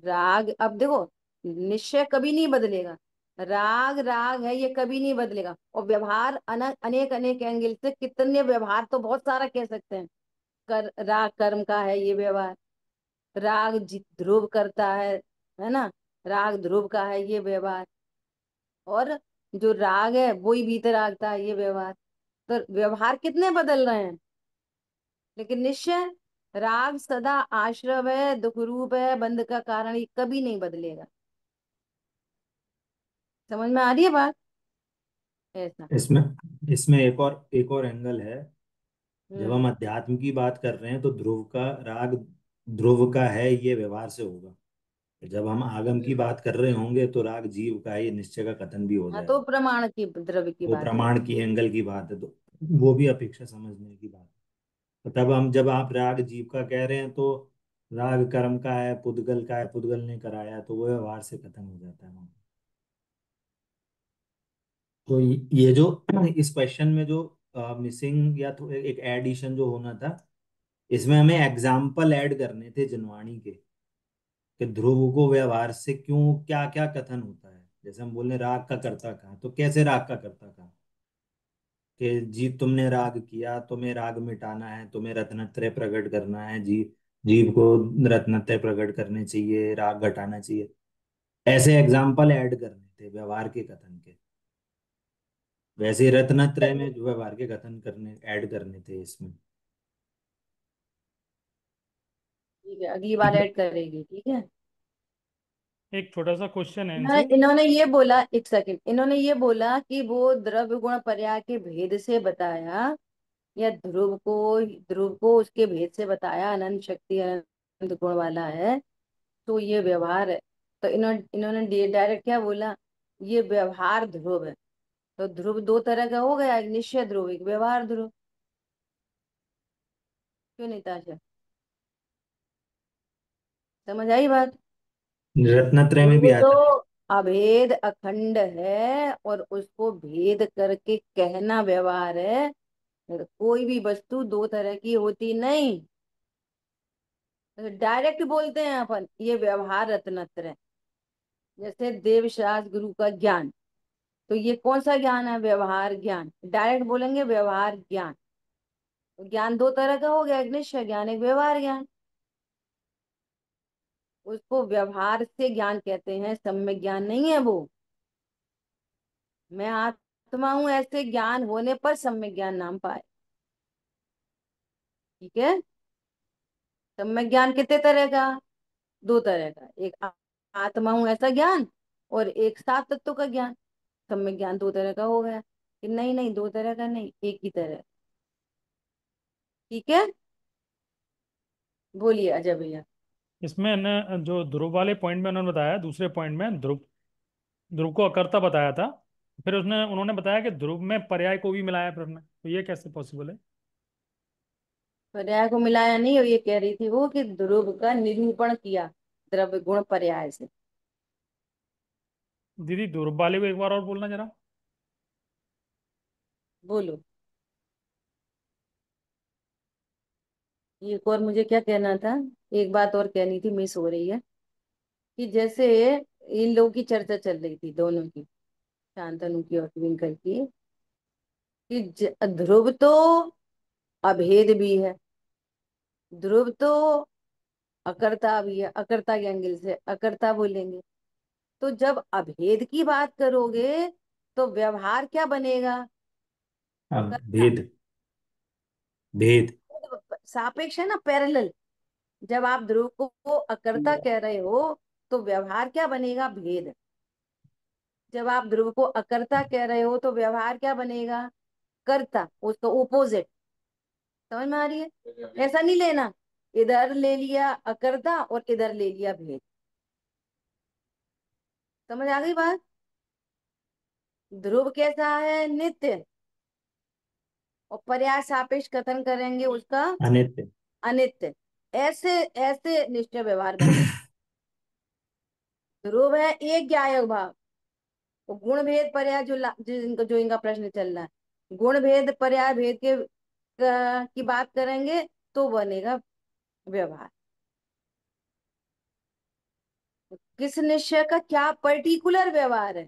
राग, अब देखो, निश्चय कभी नहीं बदलेगा। राग राग है, ये कभी नहीं बदलेगा। और व्यवहार अनेक अनेक एंगल से कितने व्यवहार तो बहुत सारा कह सकते हैं। राग कर्म का है ये व्यवहार। राग ध्रुव करता है ना? राग ध्रुव का है ये व्यवहार। और जो राग है वो ही भीतर आता है ये व्यवहार। तो व्यवहार कितने बदल रहे हैं, लेकिन निश्चय राग सदा आश्रव है, दुख रूप है, बंध का कारण, ये कभी नहीं बदलेगा। समझ में आ रही है बात? ऐसा। इसमें इसमें एक और एंगल है। जब हम्म। हम अध्यात्म की बात कर रहे हैं तो ध्रुव का राग ध्रुव का है ये व्यवहार से होगा। जब हम आगम की बात कर रहे होंगे तो राग जीव का है, ये निश्चय का कथन भी हो हाँ, तो जाएगा। प्रमाण की द्रव्य की वो बात है। प्रमाण की एंगल की बात है, तो वो भी अपेक्षा समझने की बात है। तो तब हम जब आप राग जीव का कह रहे हैं तो राग कर्म का है, पुद्गल का है, पुद्गल ने कराया, तो वो व्यवहार से खत्म हो जाता है वहाँ। तो ये जो इस क्वेश्चन में जो मिसिंग या तो एक एडिशन जो होना था, इसमें हमें एग्जाम्पल ऐड करने थे जिनवाणी के, कि ध्रुव को व्यवहार से क्यों क्या क्या कथन होता है। जैसे हम बोले राग का कर्ता कहा, तो कैसे राग का कर्ता कहा? कि जी तुमने राग किया, तुम्हें राग मिटाना है, तुम्हें रत्नत्रय प्रकट करना है, जीव को रत्नत्रय प्रकट करने चाहिए, राग घटाना चाहिए। ऐसे एग्जाम्पल ऐड करने थे व्यवहार के कथन के। वैसे ही रत्नत्रय में जो व्यवहार के कथन करने ऐड करने थे इसमें। ठीक है, अगली बार ठीक है। ऐड करेगी, ठीक है। एक छोटा सा क्वेश्चन है इन्होंने इनसे। इन्होंने ये बोला, एक सेकंड, इन्होंने ये बोला कि वो द्रव्य गुण पर्याय के भेद से बताया, या ध्रुव को उसके भेद से बताया, अनंत शक्ति अनंत गुण वाला है, तो ये व्यवहार है। तो इन्होंने डायरेक्ट क्या बोला? ये व्यवहार ध्रुव है। तो ध्रुव दो तरह का हो गया, एक निश्चय ध्रुव, एक व्यवहार ध्रुव। क्यों नहीं ताशा? समझ आई बात? रत्नत्रय में ध्रुव भी तो आता है। अभेद अखंड है, और उसको भेद करके कहना व्यवहार है। कोई भी वस्तु दो तरह की होती नहीं। डायरेक्ट बोलते हैं अपन, ये व्यवहार रत्नत्र है। जैसे देव शास्त्र गुरु का ज्ञान, तो ये कौन सा ज्ञान है? व्यवहार ज्ञान। डायरेक्ट बोलेंगे व्यवहार ज्ञान। तो ज्ञान दो तरह का हो गया, एक निश्चय ज्ञान, एक व्यवहार ज्ञान। उसको व्यवहार से ज्ञान कहते हैं, सम्यक ज्ञान नहीं है वो। मैं आत्मा हूं ऐसे ज्ञान होने पर सम्यक ज्ञान नाम पाए। ठीक है। सम्यक ज्ञान कितने तरह का? दो तरह का, एक आत्मा हूं ऐसा ज्ञान, और एक सात तत्वों का ज्ञान। सब में ज्ञान दो तरह का हो गया कि नहीं नहीं, दो तरह का नहीं, एक ही तरह। ठीक है, बोलिए अजय भैया। इसमें न जो ध्रुव वाले पॉइंट में उन्होंने बताया, दूसरे पॉइंट में ध्रुव ध्रुव को अकर्ता बताया था। फिर उसने उन्होंने बताया कि ध्रुव में पर्याय को भी मिलाया फिर उन्होंने, तो ये कैसे पॉसिबल है? पर्याय को मिलाया नहीं, और ये कह रही थी वो कि ध्रुव का निरूपण किया द्रव्य गुण पर्याय से। दीदी ध्रुव वाले को एक बार और बोलना जरा। बोलो। एक और मुझे क्या कहना था, एक बात और कहनी थी, मिस हो रही है। कि जैसे इन लोगों की चर्चा चल रही थी, दोनों की, शांतनु की और ट्विंकल की, कि ध्रुव तो अभेद भी है, ध्रुव तो अकर्ता भी है, अकर्ता के एंगल से अकर्ता बोलेंगे। तो जब अभेद की बात करोगे तो व्यवहार क्या बनेगा? अब कर्ता। भेद, भेद। सापेक्ष है ना, पैरेलल। जब आप ध्रुव को अकर्ता कह रहे हो तो व्यवहार क्या बनेगा? भेद। जब आप ध्रुव को अकर्ता कह रहे हो तो व्यवहार क्या बनेगा? कर्ता, उसका ओपोजिट। समझ में आ रही है? ऐसा नहीं लेना इधर ले लिया अकर्ता और इधर ले लिया भेद। समझ आ गई बात? ध्रुव कैसा है? नित्य। और पर्याय सापेक्ष कथन करेंगे उसका अनित्य। अनित्य। ऐसे ऐसे निश्चय व्यवहार बने। ध्रुव है एक ज्ञायक भाव। वो गुण भेद पर्याय जो इनका प्रश्न चल रहा है, गुण भेद पर्याय भेद के की बात करेंगे तो बनेगा व्यवहार। किस निश्चय का क्या पर्टिकुलर व्यवहार है?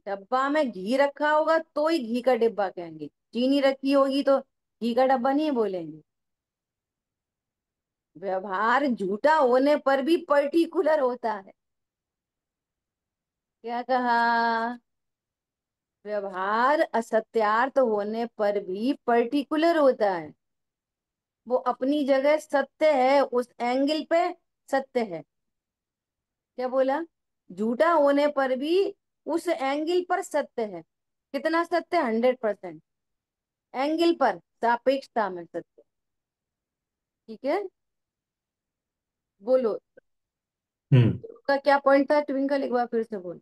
डब्बा में घी रखा होगा तो ही घी का डिब्बा कहेंगे, चीनी रखी होगी तो घी का डब्बा नहीं बोलेंगे। व्यवहार झूठा होने पर भी पर्टिकुलर होता है। क्या कहा? व्यवहार असत्यार्थ होने पर भी पर्टिकुलर होता है। वो अपनी जगह सत्य है, उस एंगल पे सत्य है। क्या बोला? झूठा होने पर भी उस एंगल पर सत्य है। कितना सत्य? 100%। एंगल पर, सापेक्षता में सत्य। ठीक है, बोलो। हम्म। का क्या पॉइंट था ट्विंकल, एक बार फिर से बोल।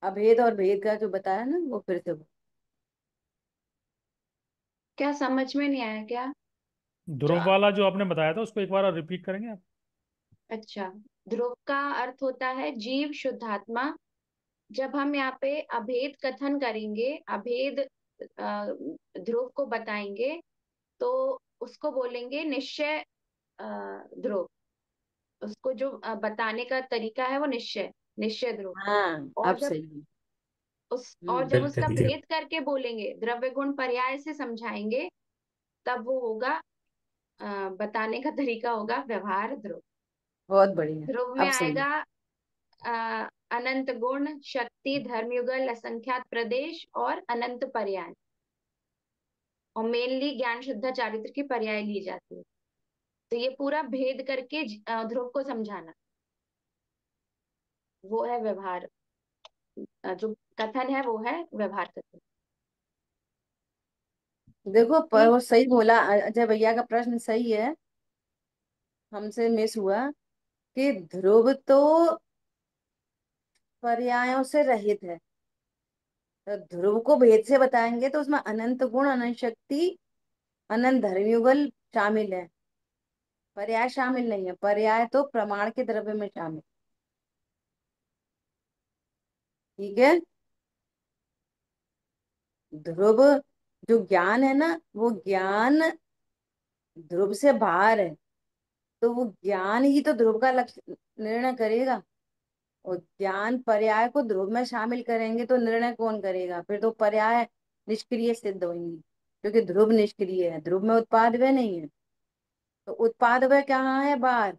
अभेद और भेद का जो बताया ना, वो फिर से बोल। क्या समझ में नहीं आया क्या? ध्रुव वाला जो आपने बताया था उसको एक बार रिपीट करेंगे आप? अच्छा, ध्रुव का अर्थ होता है जीव, शुद्धात्मा। जब हम यहाँ पे अभेद कथन करेंगे, अभेद ध्रुव को बताएंगे, तो उसको बोलेंगे निश्चय ध्रुव। उसको जो बताने का तरीका है वो निश्चय, निश्चय ध्रुव। हाँ, अब और जब सही है। जब कर उसका लिया। भेद करके बोलेंगे, द्रव्य गुण पर्याय से समझाएंगे, तब वो होगा बताने का तरीका होगा व्यवहार ध्रुव। बहुत बढ़िया। ध्रुव में अब सही है। आएगा अनंत गुण, शक्ति, धर्मयुगल, असंख्यात प्रदेश और अनंत पर्याय। और मेनली ज्ञान शुद्ध चारित्र की पर्याय ली जाती है। तो ये पूरा भेद करके ध्रुव को समझाना, वो है व्यवहार। जो कथन है वो है व्यवहार कथन। देखो, पर ठीक। वो सही बोला, अजय भैया का प्रश्न सही है। हमसे मिस हुआ कि ध्रुव तो पर्यायों से रहित है। तो ध्रुव को भेद से बताएंगे तो उसमें अनंत गुण, अनंत शक्ति, अनंत धर्मयुगल शामिल है। पर्याय शामिल नहीं है। पर्याय तो प्रमाण के द्रव्य में शामिल। ठीक है। ध्रुव जो ज्ञान है ना, वो ज्ञान ध्रुव से बाहर है। तो वो ज्ञान ही तो ध्रुव का लक्ष्य निर्णय करेगा। और ज्ञान पर्याय को ध्रुव में शामिल करेंगे तो निर्णय कौन करेगा? फिर तो पर्याय निष्क्रिय सिद्ध होंगी, क्योंकि ध्रुव निष्क्रिय है, ध्रुव में उत्पाद वह नहीं है। तो उत्पाद वह कहाँ है? बाहर।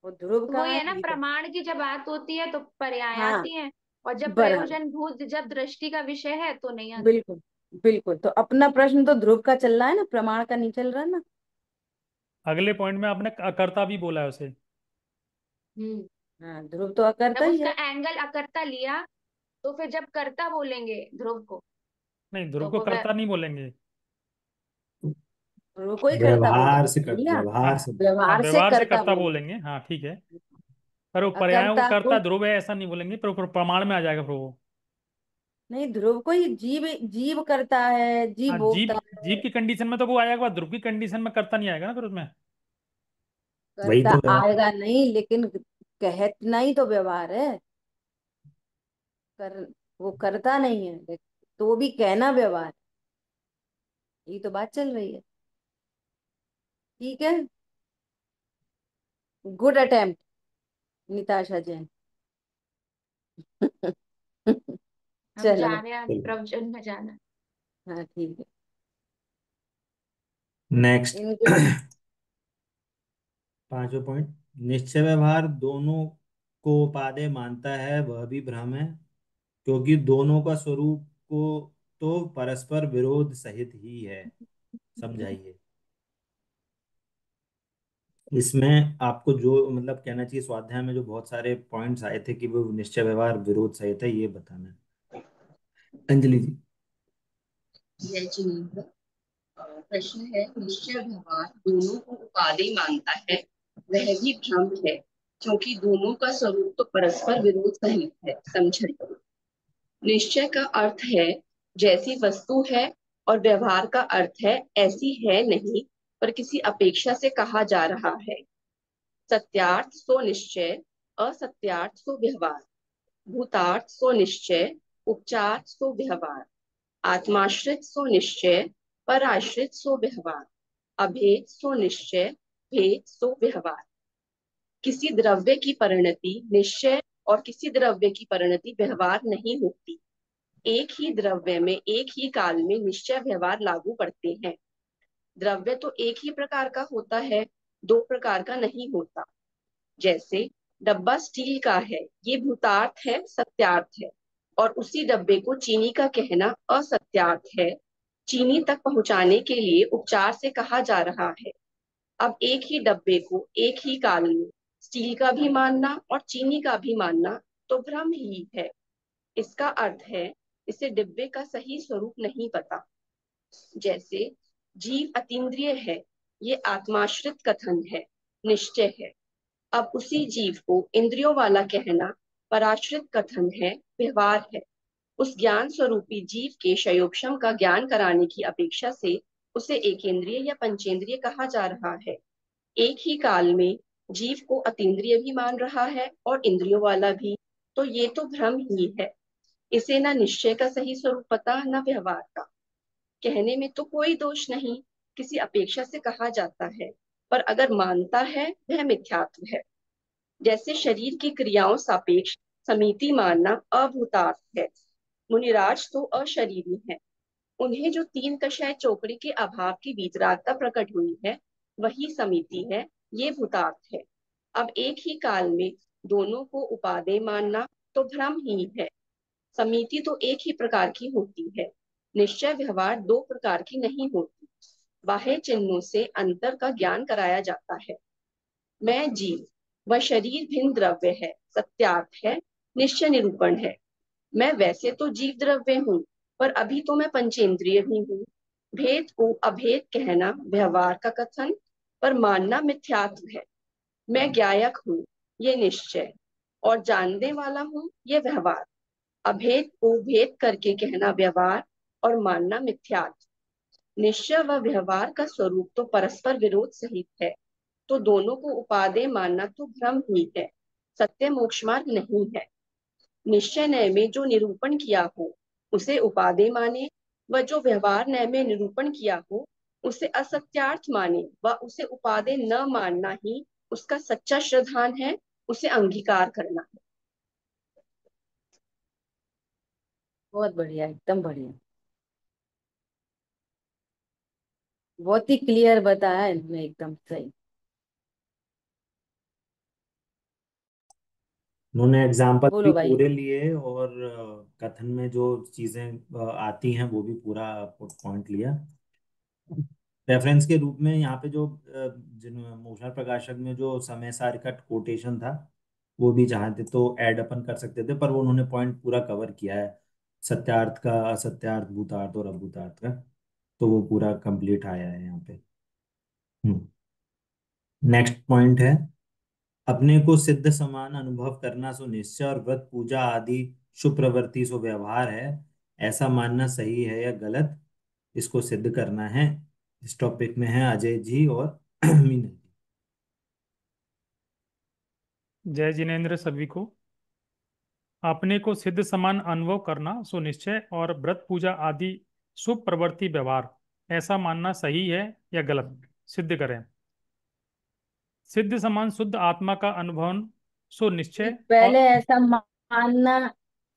वो ध्रुव तो वही कहाँ है? है ना, भीतर। प्रमाण की जब बात होती है तो पर्याय हाँ, आती हैं, और जब बराबर। प्रयोजन भूत, जब दृष्टि का विषय है तो नहीं आती। बिल्कुल। बिल्कुल, तो अपना प्रश्न तो ध्रुव का चल रहा है ना, प्रमाण का नहीं चल रहा ना। अगले पॉइंट में आपने अकर्ता भी बोला है उसे। हम्म। हाँ, ध्रुव तो अकर्ता जब ही उसका है। एंगल अकर्ता लिया, तो फिर जब कर्ता बोलेंगे ध्रुव को, नहीं, ध्रुव तो को वो कर्ता नहीं बोलेंगे। ध्रुव को ही करता व्यवहार से बोलेंगे भैया। हाँ। व्यवहार से। हाँ, व्यवहार से व्यवहार से कर्ता कर्ता बोलेंगे। बोलेंगे, हाँ ठीक है। पर वो पर्यायों को अकर्ता कर्ता को ध्रुव है ऐसा नहीं बोलेंगे, पर प्रमाण में आ जाएगा फिर वो। नहीं, ध्रुव को ही जीव जीव करता है, जीव हाँ, जीव भोगता जीव है। की कंडीशन में तो वो आएगा, ध्रुव की कंडीशन में कर्ता नहीं आएगा ना फिर उसमें। वही करता तो व्यवहार। आएगा नहीं, लेकिन कहना ही तो व्यवहार है। कर वो करता नहीं है, तो वो भी कहना व्यवहार है। ये तो बात चल रही है। ठीक है। Good attempt, Nitasha Jain. हम चलो। जाने आज प्रवचन में जाना। हाँ ठीक है। नेक्स्ट। इनके पांचवा पॉइंट। निश्चय व्यवहार दोनों को उपादेय मानता है, वह भी भ्रम है, क्योंकि दोनों का स्वरूप को तो परस्पर विरोध सहित ही है। समझाइए। इसमें आपको जो मतलब कहना चाहिए, स्वाध्याय में जो बहुत सारे पॉइंट्स आए थे कि वो निश्चय व्यवहार विरोध सहित है, ये बताना है। अंजलि जी। जय जिनेन्द्र। प्रश्न है, निश्चय व्यवहार दोनों को उपादेय मानता है, वह भी भ्रम है, क्योंकि दोनों का स्वरूप तो परस्पर विरोध सहित है। समझिए। निश्चय का अर्थ है जैसी वस्तु है, और व्यवहार का अर्थ है ऐसी है नहीं, पर किसी अपेक्षा से कहा जा रहा है। सत्यार्थ सो निश्चय, असत्यार्थ सो व्यवहार। भूतार्थ सो निश्चय, उपचार सो व्यवहार। आत्माश्रित सो निश्चय, पराश्रित सो व्यवहार। अभेद सो निश्चय, भेद सो व्यवहार। किसी द्रव्य की परिणति निश्चय और किसी द्रव्य की परिणति व्यवहार नहीं होती। एक ही द्रव्य में एक ही काल में निश्चय व्यवहार लागू पड़ते हैं। द्रव्य तो एक ही प्रकार का होता है, दो प्रकार का नहीं होता। जैसे डब्बा स्टील का है, ये भूतार्थ है, सत्यार्थ है। और उसी डब्बे को चीनी का कहना असत्यार्थ है। चीनी तक पहुंचाने के लिए उपचार से कहा जा रहा है। अब एक ही डब्बे को एक ही काल में स्टील का भी मानना और चीनी का भी मानना तो भ्रम ही है। इसका अर्थ है इसे डिब्बे का सही स्वरूप नहीं पता। जैसे जीव अतीन्द्रिय है, ये आत्माश्रित कथन है, निश्चय है। अब उसी जीव को इंद्रियों वाला कहना पराश्रित कथन है, व्यवहार है। उस ज्ञान स्वरूपी जीव के क्षयोक्षम का ज्ञान कराने की अपेक्षा से उसे एकेंद्रिय या पंचेंद्रिय कहा जा रहा है। एक ही काल में जीव को अतीन्द्रिय भी मान रहा है और इंद्रियों वाला भी, तो ये तो भ्रम ही है। इसे ना निश्चय का सही स्वरूप पता, ना व्यवहार का। कहने में तो कोई दोष नहीं, किसी अपेक्षा से कहा जाता है, पर अगर मानता है वह मिथ्यात्व है। जैसे शरीर की क्रियाओं सापेक्ष समिति मानना अभूतार्थ है। मुनिराज तो अशरीरी है, उन्हें जो तीन कषाय चौकड़ी के अभाव की वितरागता प्रकट हुई है, वही समिति है, ये भूतार्थ है। अब एक ही काल में दोनों को उपादेय मानना तो भ्रम ही है। समिति तो एक ही प्रकार की होती है, निश्चय व्यवहार दो प्रकार की नहीं होती। बाह्य चिन्हों से अंतर का ज्ञान कराया जाता है। मैं जीव, वह शरीर भिन्न द्रव्य है, सत्यार्थ है, निश्चय निरूपण है। मैं वैसे तो जीव द्रव्य हूँ, पर अभी तो मैं पंचेंद्रिय भी हूँ। भेद को अभेद कहना व्यवहार का कथन, पर मानना मिथ्यात्व है। मैं ज्ञायक हूँ, ये निश्चय, और जानने वाला हूँ, ये व्यवहार। अभेद को भेद करके कहना व्यवहार और मानना मिथ्यात्व। निश्चय व व्यवहार का स्वरूप तो परस्पर विरोध सहित है, तो दोनों को उपादेय मानना तो भ्रम ही है, सत्य मोक्ष मार्ग नहीं है। निश्चय न्याय में जो निरूपण किया हो उसे उपादेय माने, व जो व्यवहार न्याय में निरूपण किया हो उसे असत्यार्थ माने, व उसे उपादेय न मानना ही उसका सच्चा श्रद्धान है, उसे अंगीकार करना है। बहुत बढ़िया, एकदम बढ़िया। बहुत ही क्लियर बताया इन्होंने, एकदम सही। उन्होंने एग्जाम्पल भी बोलो भाई। पूरे लिए, और कथन में जो चीजें आती हैं वो भी पूरा पॉइंट लिया। रेफरेंस के रूप में यहाँ पे जो जिन मोशनल प्रकाशक में जो समय सार का कोटेशन था, वो भी चाहते तो ऐड अपन कर सकते थे, पर वो उन्होंने पॉइंट पूरा कवर किया है, सत्यार्थ का, असत्यार्थ, भूतार्थ और अभूतार्थ का, तो वो पूरा कंप्लीट आया है यहाँ पे। नेक्स्ट पॉइंट है, अपने को सिद्ध समान अनुभव करना सो निश्चय और व्रत पूजा आदि शुभ प्रवृत्ति सो व्यवहार है, ऐसा मानना सही है या गलत, इसको सिद्ध करना है। इस टॉपिक में है अजय जी और मीना जी। जय जिनेन्द्र सभी को। अपने को सिद्ध समान अनुभव करना सुनिश्चय और व्रत पूजा आदि शुभ प्रवृत्ति व्यवहार ऐसा मानना सही है या गलत, सिद्ध करें। सिद्ध समान शुद्ध आत्मा का अनुभव सुनिश्चय पहले और ऐसा मानना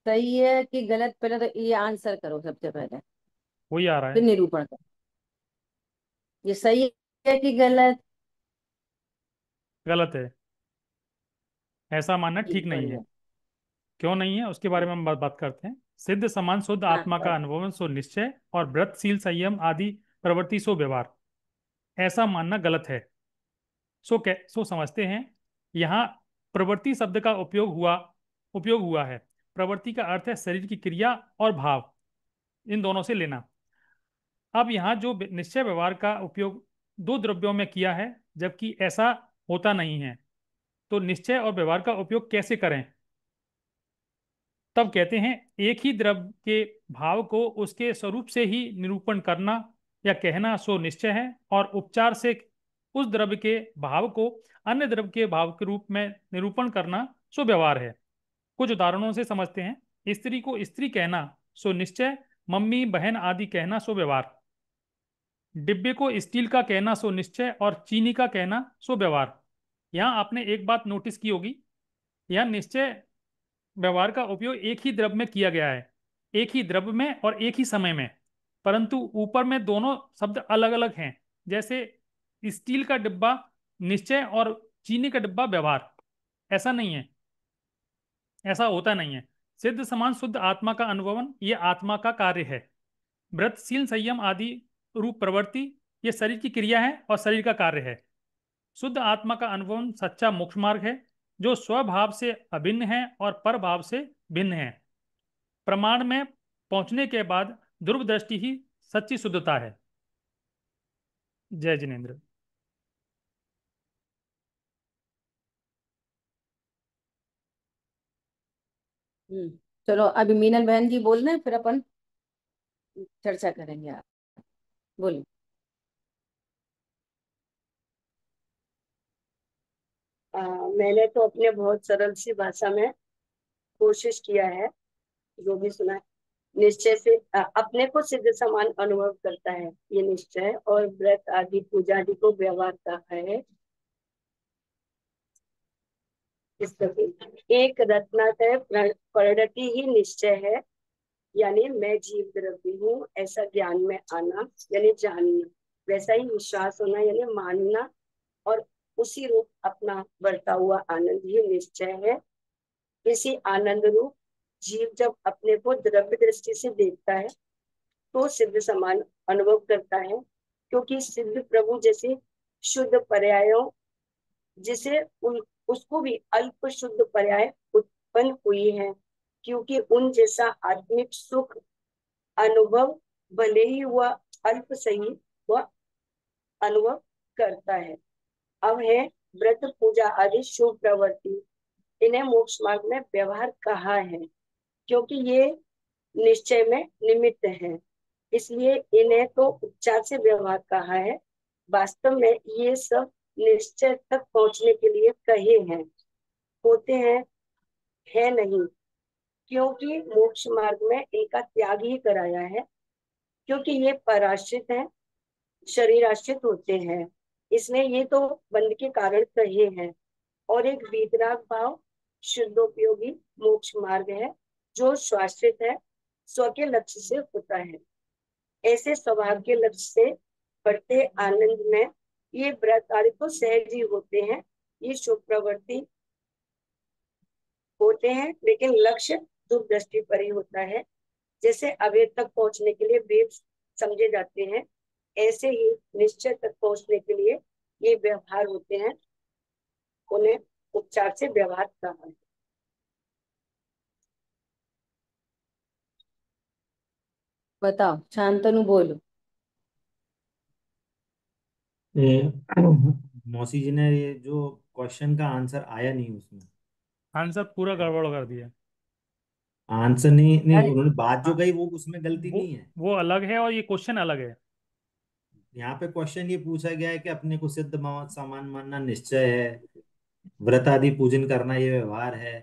सही है कि गलत, पहले तो ये आंसर करो सबसे पहले, वही आ रहा फिर है। निरूपण करो। ये सही है कि गलत? गलत है, ऐसा मानना जी, ठीक नहीं है। बढ़िया। क्यों नहीं है उसके बारे में हम बात करते हैं। सिद्ध समान शुद्ध हाँ, आत्मा का अनुभव सो निश्चय और व्रतशील संयम आदि प्रवृत्ति सो व्यवहार ऐसा मानना गलत है। सो समझते हैं। यहाँ प्रवृत्ति शब्द का उपयोग हुआ है। प्रवृत्ति का अर्थ है शरीर की क्रिया और भाव, इन दोनों से लेना। अब यहाँ जो निश्चय व्यवहार का उपयोग दो द्रव्यों में किया है, जबकि ऐसा होता नहीं है, तो निश्चय और व्यवहार का उपयोग कैसे करें? तब कहते हैं एक ही द्रव्य के भाव को उसके स्वरूप से ही निरूपण करना या कहना सो निश्चय है, और उपचार से उस द्रव्य के भाव को अन्य द्रव्य के भाव के रूप में निरूपण करना सो व्यवहार है। कुछ उदाहरणों से समझते हैं। स्त्री को स्त्री कहना सो निश्चय, मम्मी बहन आदि कहना सो व्यवहार। डिब्बे को स्टील का कहना सो निश्चय और चीनी का कहना सो व्यवहार। यहाँ आपने एक बात नोटिस की होगी, यहाँ निश्चय व्यवहार का उपयोग एक ही द्रव्य में किया गया है, एक ही द्रव्य में और एक ही समय में, परंतु ऊपर में दोनों शब्द अलग अलग हैं। जैसे स्टील का डिब्बा निश्चय और चीनी का डिब्बा व्यवहार, ऐसा नहीं है, ऐसा होता नहीं है। सिद्ध समान शुद्ध आत्मा का अनुभवन ये आत्मा का कार्य है। व्रतशील संयम आदि रूप प्रवृत्ति ये शरीर की क्रिया है और शरीर का कार्य है। शुद्ध आत्मा का अनुभव सच्चा मोक्ष मार्ग है, जो स्वभाव से अभिन्न है और परभाव से भिन्न है। प्रमाण में पहुंचने के बाद ध्रुव दृष्टि ही सच्ची शुद्धता है। जय जिनेन्द्र। चलो अभी मीनल बहन जी बोल रहे हैं, फिर अपन चर्चा करेंगे। आप बोलिए। मैंने तो अपने बहुत सरल सी भाषा में कोशिश किया है, जो भी सुना है। निश्चय से अपने को सिद्ध समान अनुभव करता है, ये निश्चय, और व्रत आदि पूजा आदि को व्यवहार का है। इस प्रकार एक रत्नात्रय परिणति ही निश्चय है, यानी मैं जीव द्रव्य हूँ ऐसा ज्ञान में आना यानी जानना, वैसा ही विश्वास होना यानी मानना, और उसी रूप अपना बढ़ता हुआ आनंद ही निश्चय है। इसी आनंद रूप जीव जब अपने को द्रव्य दृष्टि से देखता है तो सिद्ध समान अनुभव करता है, क्योंकि सिद्ध प्रभु जैसे शुद्ध पर्यायों जिसे उसको भी अल्प शुद्ध पर्याय उत्पन्न हुई है, क्योंकि उन जैसा आत्मिक सुख अनुभव भले ही वह अल्प सही वह अनुभव करता है। अब है व्रत पूजा आदि शुभ प्रवृत्ति, इन्हें मोक्ष मार्ग में व्यवहार कहा है, क्योंकि ये निश्चय में निमित्त है, इसलिए इन्हें तो उपचार से व्यवहार कहा है। वास्तव में ये सब निश्चय तक पहुंचने के लिए कहे हैं, होते हैं है नहीं, क्योंकि मोक्ष मार्ग में इनका त्याग ही कराया है, क्योंकि ये पराश्रित है, शरीर आश्रित होते हैं, इसलिए ये तो बंध के कारण कहे हैं। और एक वीतराग भाव शुद्धोपयोगी मोक्ष मार्ग है, जो स्वाश्रित है, स्व के लक्ष्य से होता है। ऐसे स्वभाव के लक्ष्य से बढ़ते आनंद में ये व्रत आदि तो सहज ही होते हैं, ये शुभ प्रवृत्ति होते हैं, लेकिन लक्ष्य दूरदृष्टि पर ही होता है। जैसे अवेद तक पहुंचने के लिए वेद समझे जाते हैं, ऐसे ही निश्चय तक पहुंचने के लिए ये व्यवहार होते हैं, उन्हें उपचार से व्यवहार कहा है। बताओ, शांतनु बोलो। ये मौसी जी ने ये जो क्वेश्चन का आंसर आया नहीं उसमें। आंसर पूरा गड़बड़ कर दिया। आंसर नहीं, नहीं अरे उन्होंने बात जो हाँ, कही वो उसमें गलती वो नहीं है। वो अलग है और ये क्वेश्चन अलग है। यहाँ पे क्वेश्चन ये पूछा गया है कि अपने को सिद्ध सामान मानना निश्चय है, व्रत आदि पूजन करना ये व्यवहार है,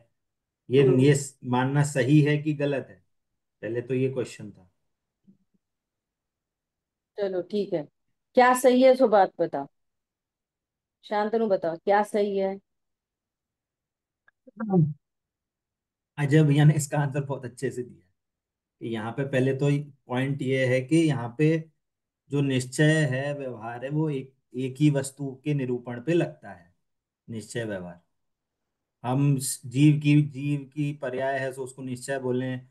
हम्म। ये मानना सही है कि गलत है। पहले तो ये क्वेश्चन था। चलो ठीक है, क्या सही है सो बात बताओ। शांतनु बताओ क्या सही है। अजय भैया ने इसका आंसर बहुत अच्छे से दिया कि यहाँ पे पहले तो पॉइंट ये है कि यहाँ पे जो निश्चय है, व्यवहार है, वो एक ही वस्तु के निरूपण पे लगता है। निश्चय व्यवहार, हम जीव की पर्याय है तो उसको निश्चय बोलें,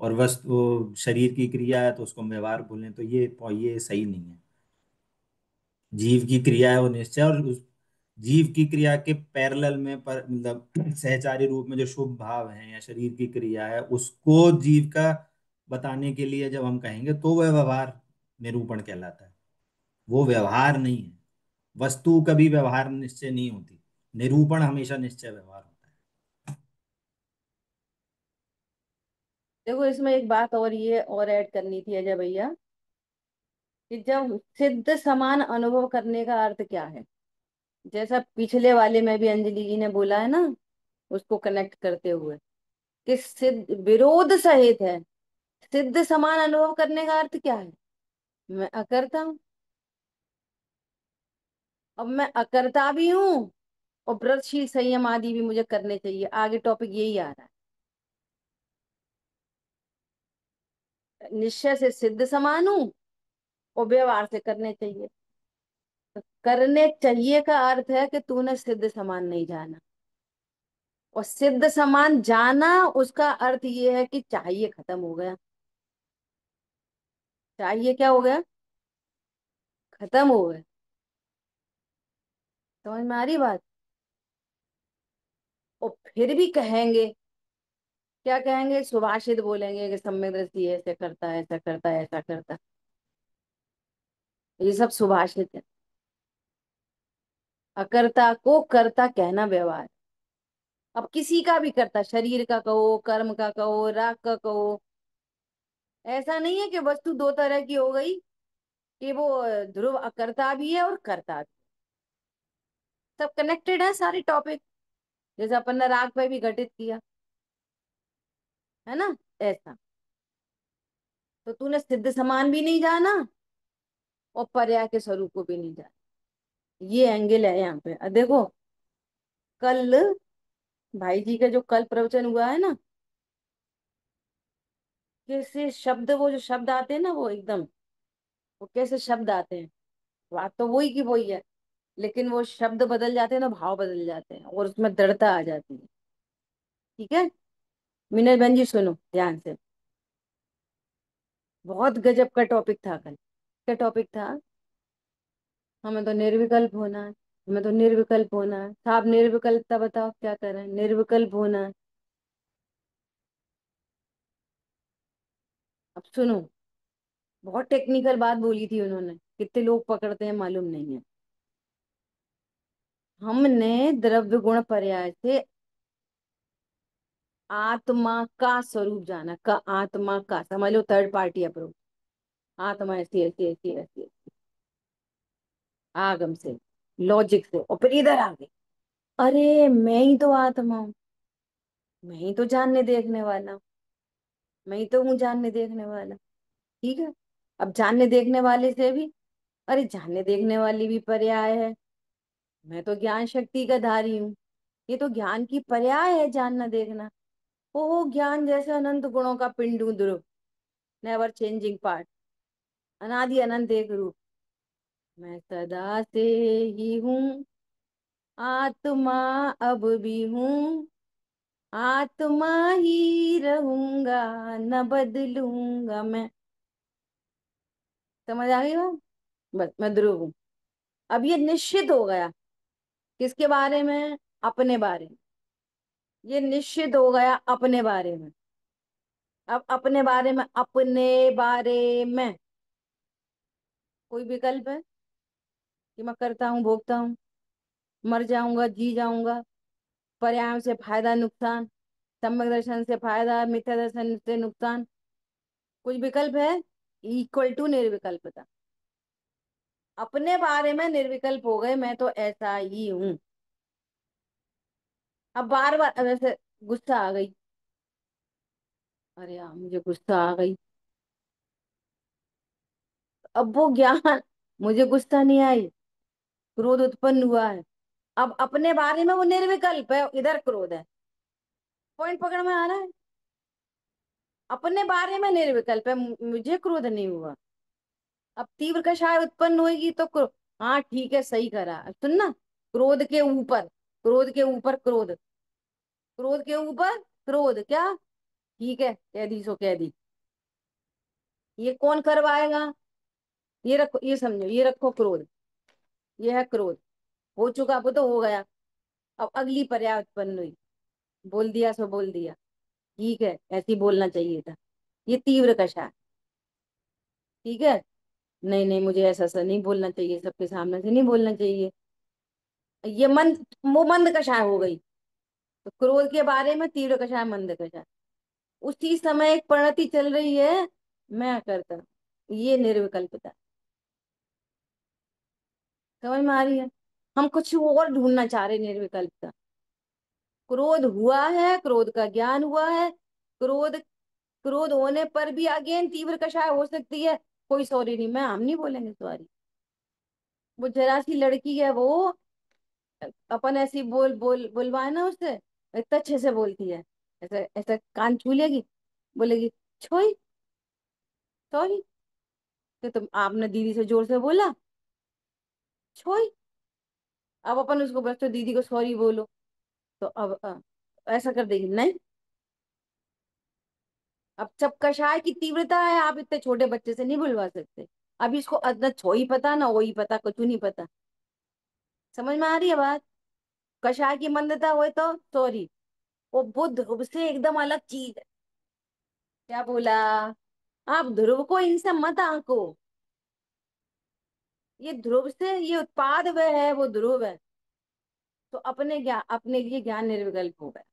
और वस्तु शरीर की क्रिया है तो उसको व्यवहार बोलें, तो ये सही नहीं है। जीव की क्रिया है वो निश्चय, और उस जीव की क्रिया के पैरेलल में पर मतलब सहचारी रूप में जो शुभ भाव है या शरीर की क्रिया है उसको जीव का बताने के लिए जब हम कहेंगे तो वह व्यवहार निरूपण कहलाता है। वो व्यवहार नहीं है। वस्तु कभी व्यवहार निश्चय नहीं होती, निरूपण हमेशा निश्चय व्यवहार होता देखो, इसमें एक बात और ये और ऐड करनी थी अजय भैया, कि जब सिद्ध समान अनुभव करने का अर्थ क्या है। जैसा पिछले वाले में भी अंजलि जी ने बोला है ना, उसको कनेक्ट करते हुए, कि सिद्ध विरोध सहित है। सिद्ध समान अनुभव करने का अर्थ क्या है। मैं अकर्ता हूं, अब मैं अकर्ता भी हूँ, और व्रतशील संयम आदि भी मुझे करने चाहिए। आगे टॉपिक यही आ रहा है, निश्चय से सिद्ध समान हूँ और व्यवहार से करने चाहिए। तो करने चाहिए का अर्थ है कि तूने सिद्ध समान नहीं जाना, और सिद्ध समान जाना उसका अर्थ ये है कि चाहिए खत्म हो गया। चाहिए क्या हो गया, खत्म हो गया। समझ में आ रही बात। और फिर भी कहेंगे, क्या कहेंगे, सुभाषित बोलेंगे कि सम्यक दृष्टि ऐसे करता है, ऐसा करता है, ऐसा करता है। ये सब सुभाषित है। अकर्ता को कर्ता कहना व्यवहार। अब किसी का भी करता, शरीर का कहो, कर्म का कहो, राग का कहो। ऐसा नहीं है कि वस्तु दो तरह की हो गई, कि वो ध्रुव अकर्ता भी है और कर्ता भी। सब कनेक्टेड है सारे टॉपिक। जैसे अपन ने राग पे भी घटित किया है ना, ऐसा। तो तूने सिद्ध समान भी नहीं जाना और पर्याय के स्वरूप को भी नहीं जाना। ये एंगल है यहाँ पे। देखो, कल भाई जी का जो कल प्रवचन हुआ है ना, कैसे शब्द, वो जो शब्द आते हैं ना, वो एकदम, वो कैसे शब्द आते हैं। बात तो वही की वही है, लेकिन वो शब्द बदल जाते हैं ना, भाव बदल जाते हैं और उसमें दृढ़ता आ जाती है। ठीक है, मिनल बहन जी सुनो ध्यान से। बहुत गजब का टॉपिक था कल। क्या टॉपिक था। हमें तो निर्विकल्प होना है, हमें तो निर्विकल्प होना है। साहब निर्विकल्पता बताओ क्या करें, निर्विकल्प होना है। अब सुनो, बहुत टेक्निकल बात बोली थी उन्होंने, कितने लोग पकड़ते हैं मालूम नहीं है। हमने द्रव्य गुण पर्याय से आत्मा का स्वरूप जाना, का आत्मा का, समझ लो थर्ड पार्टी अप्रोच। आत्मा ऐसी ऐसी ऐसी ऐसी ऐसी, आगम से, लॉजिक से, और फिर इधर आ गई, अरे मैं ही तो आत्मा हूँ, मैं ही तो जानने देखने वाला हूँ, मैं ही तो हूँ जानने देखने वाला। ठीक है, अब जानने देखने वाले से भी, अरे जानने देखने वाली भी पर्याय है, मैं तो ज्ञान शक्ति का धारी हूँ, ये तो ज्ञान की पर्याय है जानना देखना। ओ ज्ञान जैसे अनंत गुणों का पिंड हूँ, ध्रुव, नेवर चेंजिंग पार्ट, अनादि अनंत एक रूप, मैं सदा से ही हूँ, आत्मा अब भी हूँ, आत्मा ही रहूंगा, न बदलूंगा मैं। समझ आ गई बात। बस मैं ध्रुव हूँ। अब ये निश्चित हो गया, किसके बारे में, अपने बारे में, ये निश्चित हो गया अपने बारे में। अब अपने बारे में, अपने बारे में कोई विकल्प है कि मैं करता हूँ, भोगता हूँ, मर जाऊंगा, जी जाऊंगा, पर्याय से फायदा नुकसान, सम्यक दर्शन से फायदा, मिथ्या दर्शन से नुकसान, कुछ विकल्प है? इक्वल टू निर्विकल्पता। अपने बारे में निर्विकल्प हो गए, मैं तो ऐसा ही हूं। अब बार बार वैसे गुस्सा आ गई, अरे यार मुझे गुस्सा आ गई, अब वो ज्ञान, मुझे गुस्सा नहीं आई, क्रोध उत्पन्न हुआ है। अब अपने बारे में वो निर्विकल्प है, इधर क्रोध है। पॉइंट पकड़ में आ रहा है? अपने बारे में निर्विकल्प है, मुझे क्रोध नहीं हुआ। अब तीव्र कषाय उत्पन्न होगी तो हाँ ठीक है, सही करा। अब सुन ना, क्रोध के ऊपर, क्रोध के ऊपर क्रोध, क्रोध के ऊपर क्रोध, क्या? ठीक है, कह दी सो कह दी। ये कौन करवाएगा? ये रखो, ये समझो, ये रखो क्रोध, ये है क्रोध, हो चुका वो तो हो गया। अब अगली पर्याय उत्पन्न हुई, बोल दिया सो बोल दिया, ठीक है, ऐसे ही बोलना चाहिए था। ये तीव्र कषाय, ठीक है। नहीं नहीं, मुझे ऐसा ऐसा नहीं बोलना चाहिए, सबके सामने से नहीं बोलना चाहिए। ये मंद, वो मंद कषाय हो गई। तो क्रोध के बारे में तीव्र कषाय, मंद कषाय। उसी समय एक परिणति चल रही है, मैं करता हूं, ये निर्विकल्पता। समझ में आ रही है? हम कुछ और ढूंढना चाह रहे निर्विकल्पता। क्रोध हुआ है, क्रोध का ज्ञान हुआ है, क्रोध, क्रोध होने पर भी अगेन तीव्र कषाय हो सकती है। कोई सॉरी नहीं, मैं हम नहीं बोलेंगे सॉरी। वो जरा सी लड़की है, वो अपन ऐसी बोलवाए ना उससे, इतना अच्छे से बोलती है, ऐसे ऐसे कान छू लेगी, बोलेगी छोई, सॉरी। तो तुम, आपने दीदी से जोर से बोला छोई, अब अपन उसको बस तो दीदी को सॉरी बोलो, तो अब ऐसा कर देगी नहीं। अब जब कषाय की तीव्रता है, आप इतने छोटे बच्चे से नहीं बुलवा सकते। अब इसको न छो ही पता, ना वो ही पता, कुछ नहीं पता। समझ में आ रही है बात? कषाय की मंदता हुए तो सॉरी, वो बुद्ध उससे एकदम अलग चीज है। क्या बोला? आप ध्रुव को इनसे मत आंको, ये ध्रुव से, ये उत्पाद वह है, वो ध्रुव है। तो अपने ज्ञान, अपने लिए ज्ञान निर्विकल्प हो गया,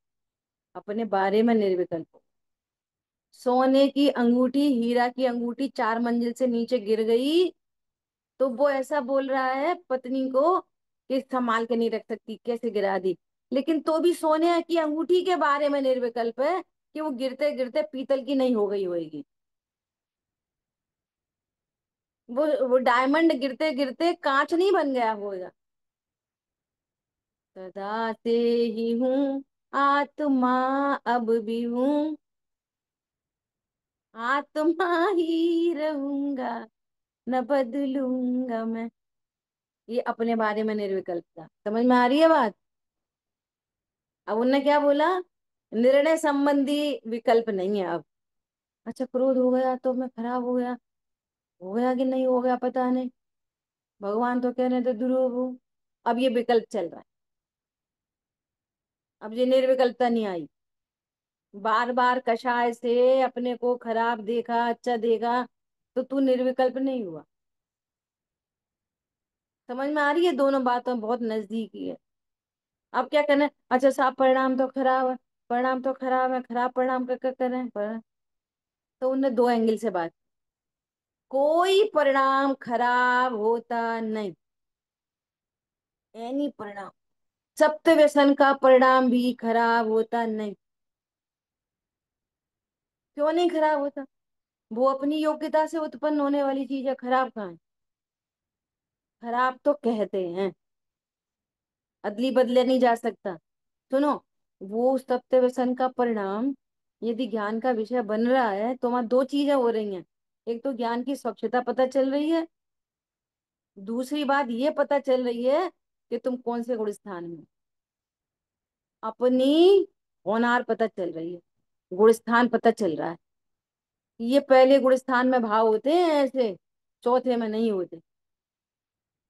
अपने बारे में निर्विकल्प हो। सोने की अंगूठी, हीरा की अंगूठी 4 मंजिल से नीचे गिर गई, तो वो ऐसा बोल रहा है पत्नी को कि संभाल के नहीं रख सकती, कैसे गिरा दी। लेकिन तो भी सोने की अंगूठी के बारे में निर्विकल्प है कि वो गिरते गिरते पीतल की नहीं हो गई होगी। वो डायमंड गिरते गिरते कांच नहीं बन गया होगा। सदा से ही हूँ आत्मा, अब भी हूँ आत्मा ही रहूंगा, न बदलूंगा मैं। ये अपने बारे में निर्विकल्पता। समझ में आ रही है बात? अब उनने क्या बोला? निर्णय संबंधी विकल्प नहीं है अब। अच्छा, क्रोध हो गया तो मैं खराब हो गया कि नहीं हो गया पता नहीं, भगवान तो कह रहे थे ध्रुव हूँ। अब ये विकल्प चल रहा है, अब ये निर्विकल्पता नहीं आई। बार बार कषाय से अपने को खराब देखा, अच्छा देखा, तो तू निर्विकल्प नहीं हुआ। समझ में आ रही है? दोनों बातों बहुत नजदीकी है। अब क्या करना है? अच्छा साहब, परिणाम तो खराब है, परिणाम तो खराब है, खराब परिणाम का क्या करें तो उनने दो एंगल से बात, कोई परिणाम खराब होता नहीं, एनी परिणाम, सप्त व्यसन का परिणाम भी खराब होता नहीं। क्यों नहीं खराब होता? वो अपनी योग्यता से उत्पन्न होने वाली चीज है, खराब कहाँ है? खराब तो कहते हैं, अदली बदले नहीं जा सकता। सुनो, वो सप्त व्यसन का परिणाम यदि ज्ञान का विषय बन रहा है, तो वहां दो चीजें हो रही हैं। एक तो ज्ञान की स्वच्छता पता चल रही है, दूसरी बात ये पता चल रही है कि तुम कौन से गुण स्थान में हो। अपनी होनार पता चल रही है, गुण स्थान पता चल रहा है। ये पहले गुण स्थान में भाव होते हैं ऐसे, चौथे में नहीं होते।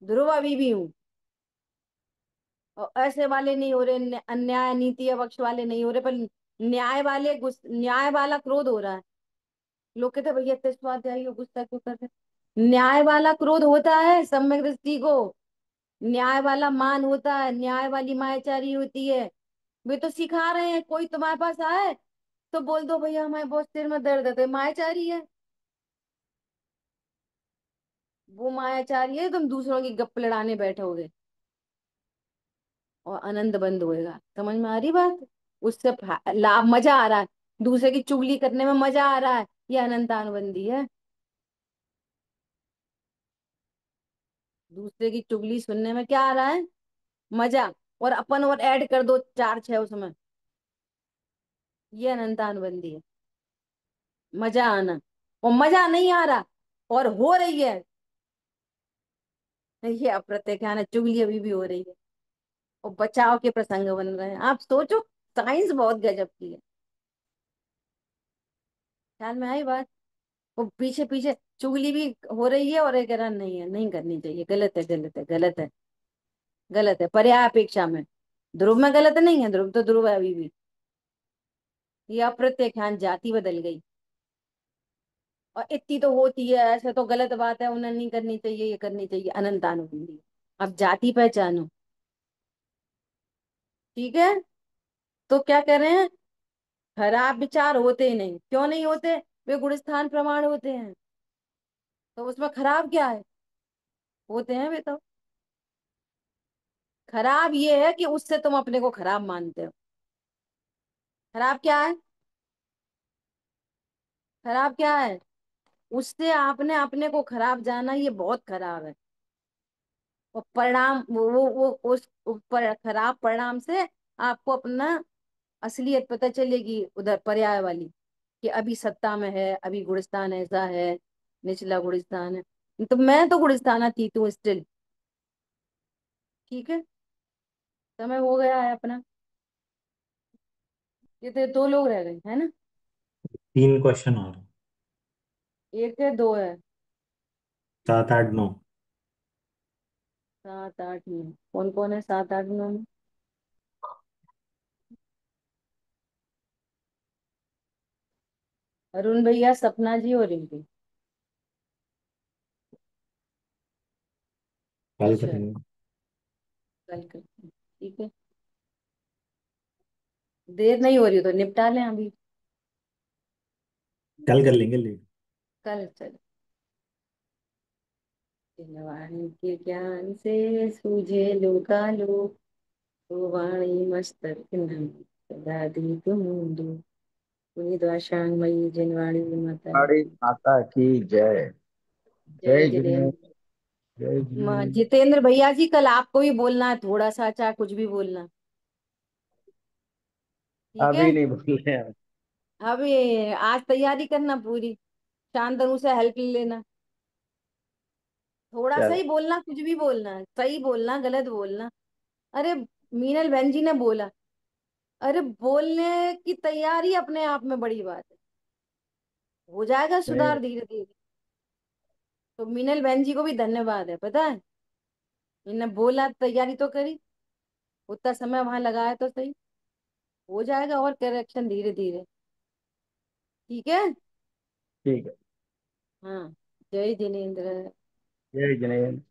ध्रुव अभी भी हूँ, और ऐसे वाले नहीं हो रहे, अन्याय नीति या पक्ष वाले नहीं हो रहे, पर न्याय वाले न्याय वाला क्रोध हो रहा है। लोग कहते हैं, भैया इतने स्वाध्यायी हो, गुस्सा क्यों कर रहे? न्याय वाला क्रोध होता है सम्यक दृष्टि को, न्याय वाला मान होता है, न्याय वाली मायाचारी होती है। वे तो सिखा रहे हैं, कोई तुम्हारे पास आए तो बोल दो भैया हमारे बहुत सिर में दर्द है, तो ये मायाचारी है। वो मायाचारी है, तुम दूसरों की गप लड़ाने बैठोगे और आनंद बंद होएगा। समझ में आ रही बात? उससे लाभ, मजा आ रहा है, दूसरे की चुगली करने में मजा आ रहा है, ये अनंतानुबंधी है। दूसरे की चुगली सुनने में क्या आ रहा है? मजा। और अपन और ऐड कर दो चार छह उसमें, ये अनंतानुबंधी है। मजा आना, और मजा नहीं आ रहा और हो रही है, ये अप्रत्याख्यान है, चुगली अभी भी हो रही है और बचाव के प्रसंग बन रहे हैं। आप सोचो, साइंस बहुत गजब की है। ख्याल में आई बात? वो पीछे पीछे चुगली भी हो रही है और एक कह रहा नहीं है, नहीं करनी चाहिए, गलत है, गलत है, गलत है, गलत है, पर्याय अपेक्षा में। ध्रुव में गलत नहीं है, ध्रुव तो ध्रुव है अभी भी। ये अप्रत्याख्यान, जाति बदल गई। और इतनी तो होती है, ऐसे तो गलत बात है, उन्हें नहीं करनी चाहिए, ये करनी चाहिए, अनंतानुबंधी। अब जाति पहचानो। ठीक है, तो क्या कह रहे हैं? खराब विचार होते ही नहीं, क्यों नहीं होते? वे गुण स्थान प्रमाण होते हैं, तो उसमें खराब क्या है? होते हैं वे तो। खराब ये है कि उससे तुम अपने को खराब मानते हो। खराब क्या है? खराब क्या है? उससे आपने अपने को खराब जाना, ये बहुत खराब है। और परिणाम वो उस खराब परिणाम से आपको अपना असलियत पता चलेगी, उधर पर्याय वाली, कि अभी सत्ता में है, अभी गुणस्थान ऐसा है, निचला गुणस्थान है। तो मैं तो गुणस्थाना थी, तू स्टिल। ठीक है, समय हो गया है अपना। ये तो दो लोग रह गए है ना? 3 क्वेश्चन और। एक है, दो है। 7, 8, 9। सात आठ नौ, कौन कौन है सात आठ नौ में? अरुण भैया, सपना जी और रिंकी। कल अच्छा, करेंगे। कल करते हैं, ठीक है। देर नहीं हो रही हो तो निपटा लें अभी। कल कर लेंगे लेट। कल चल। वाणी के ज्ञान से सूझे लोकालो, तो वाणी मस्तक नम सदा दीप मूंदो। पुनीत वाशांग जनवाणी माता हमारी की। माता की जय। जय जय जिनेन्द्र। जिनेन्द्र। जय जिनेन्द्र। जितेंद्र भैया जी, कल आपको भी बोलना है थोड़ा सा, चाहे कुछ भी बोलना। ठीक है, अभी नहीं बोले हैं। अभी आज तैयारी करना पूरी, शांतनु से हेल्प ले लेना। थोड़ा सा चल। ही बोलना, कुछ भी बोलना, सही बोलना, गलत बोलना। अरे, मीनल बहन जी ने बोला, अरे बोलने की तैयारी अपने आप में बड़ी बात है, हो जाएगा नहीं। सुधार धीरे धीरे। तो मीनल बहन जी को भी धन्यवाद है, पता है, इन्हें बोला, तैयारी तो करी, उतना समय वहां लगाया तो सही, हो जाएगा और करेक्शन धीरे धीरे। ठीक है। ठीक है। हाँ, जय जिनेन्द्र। जय जिनेन्द्र।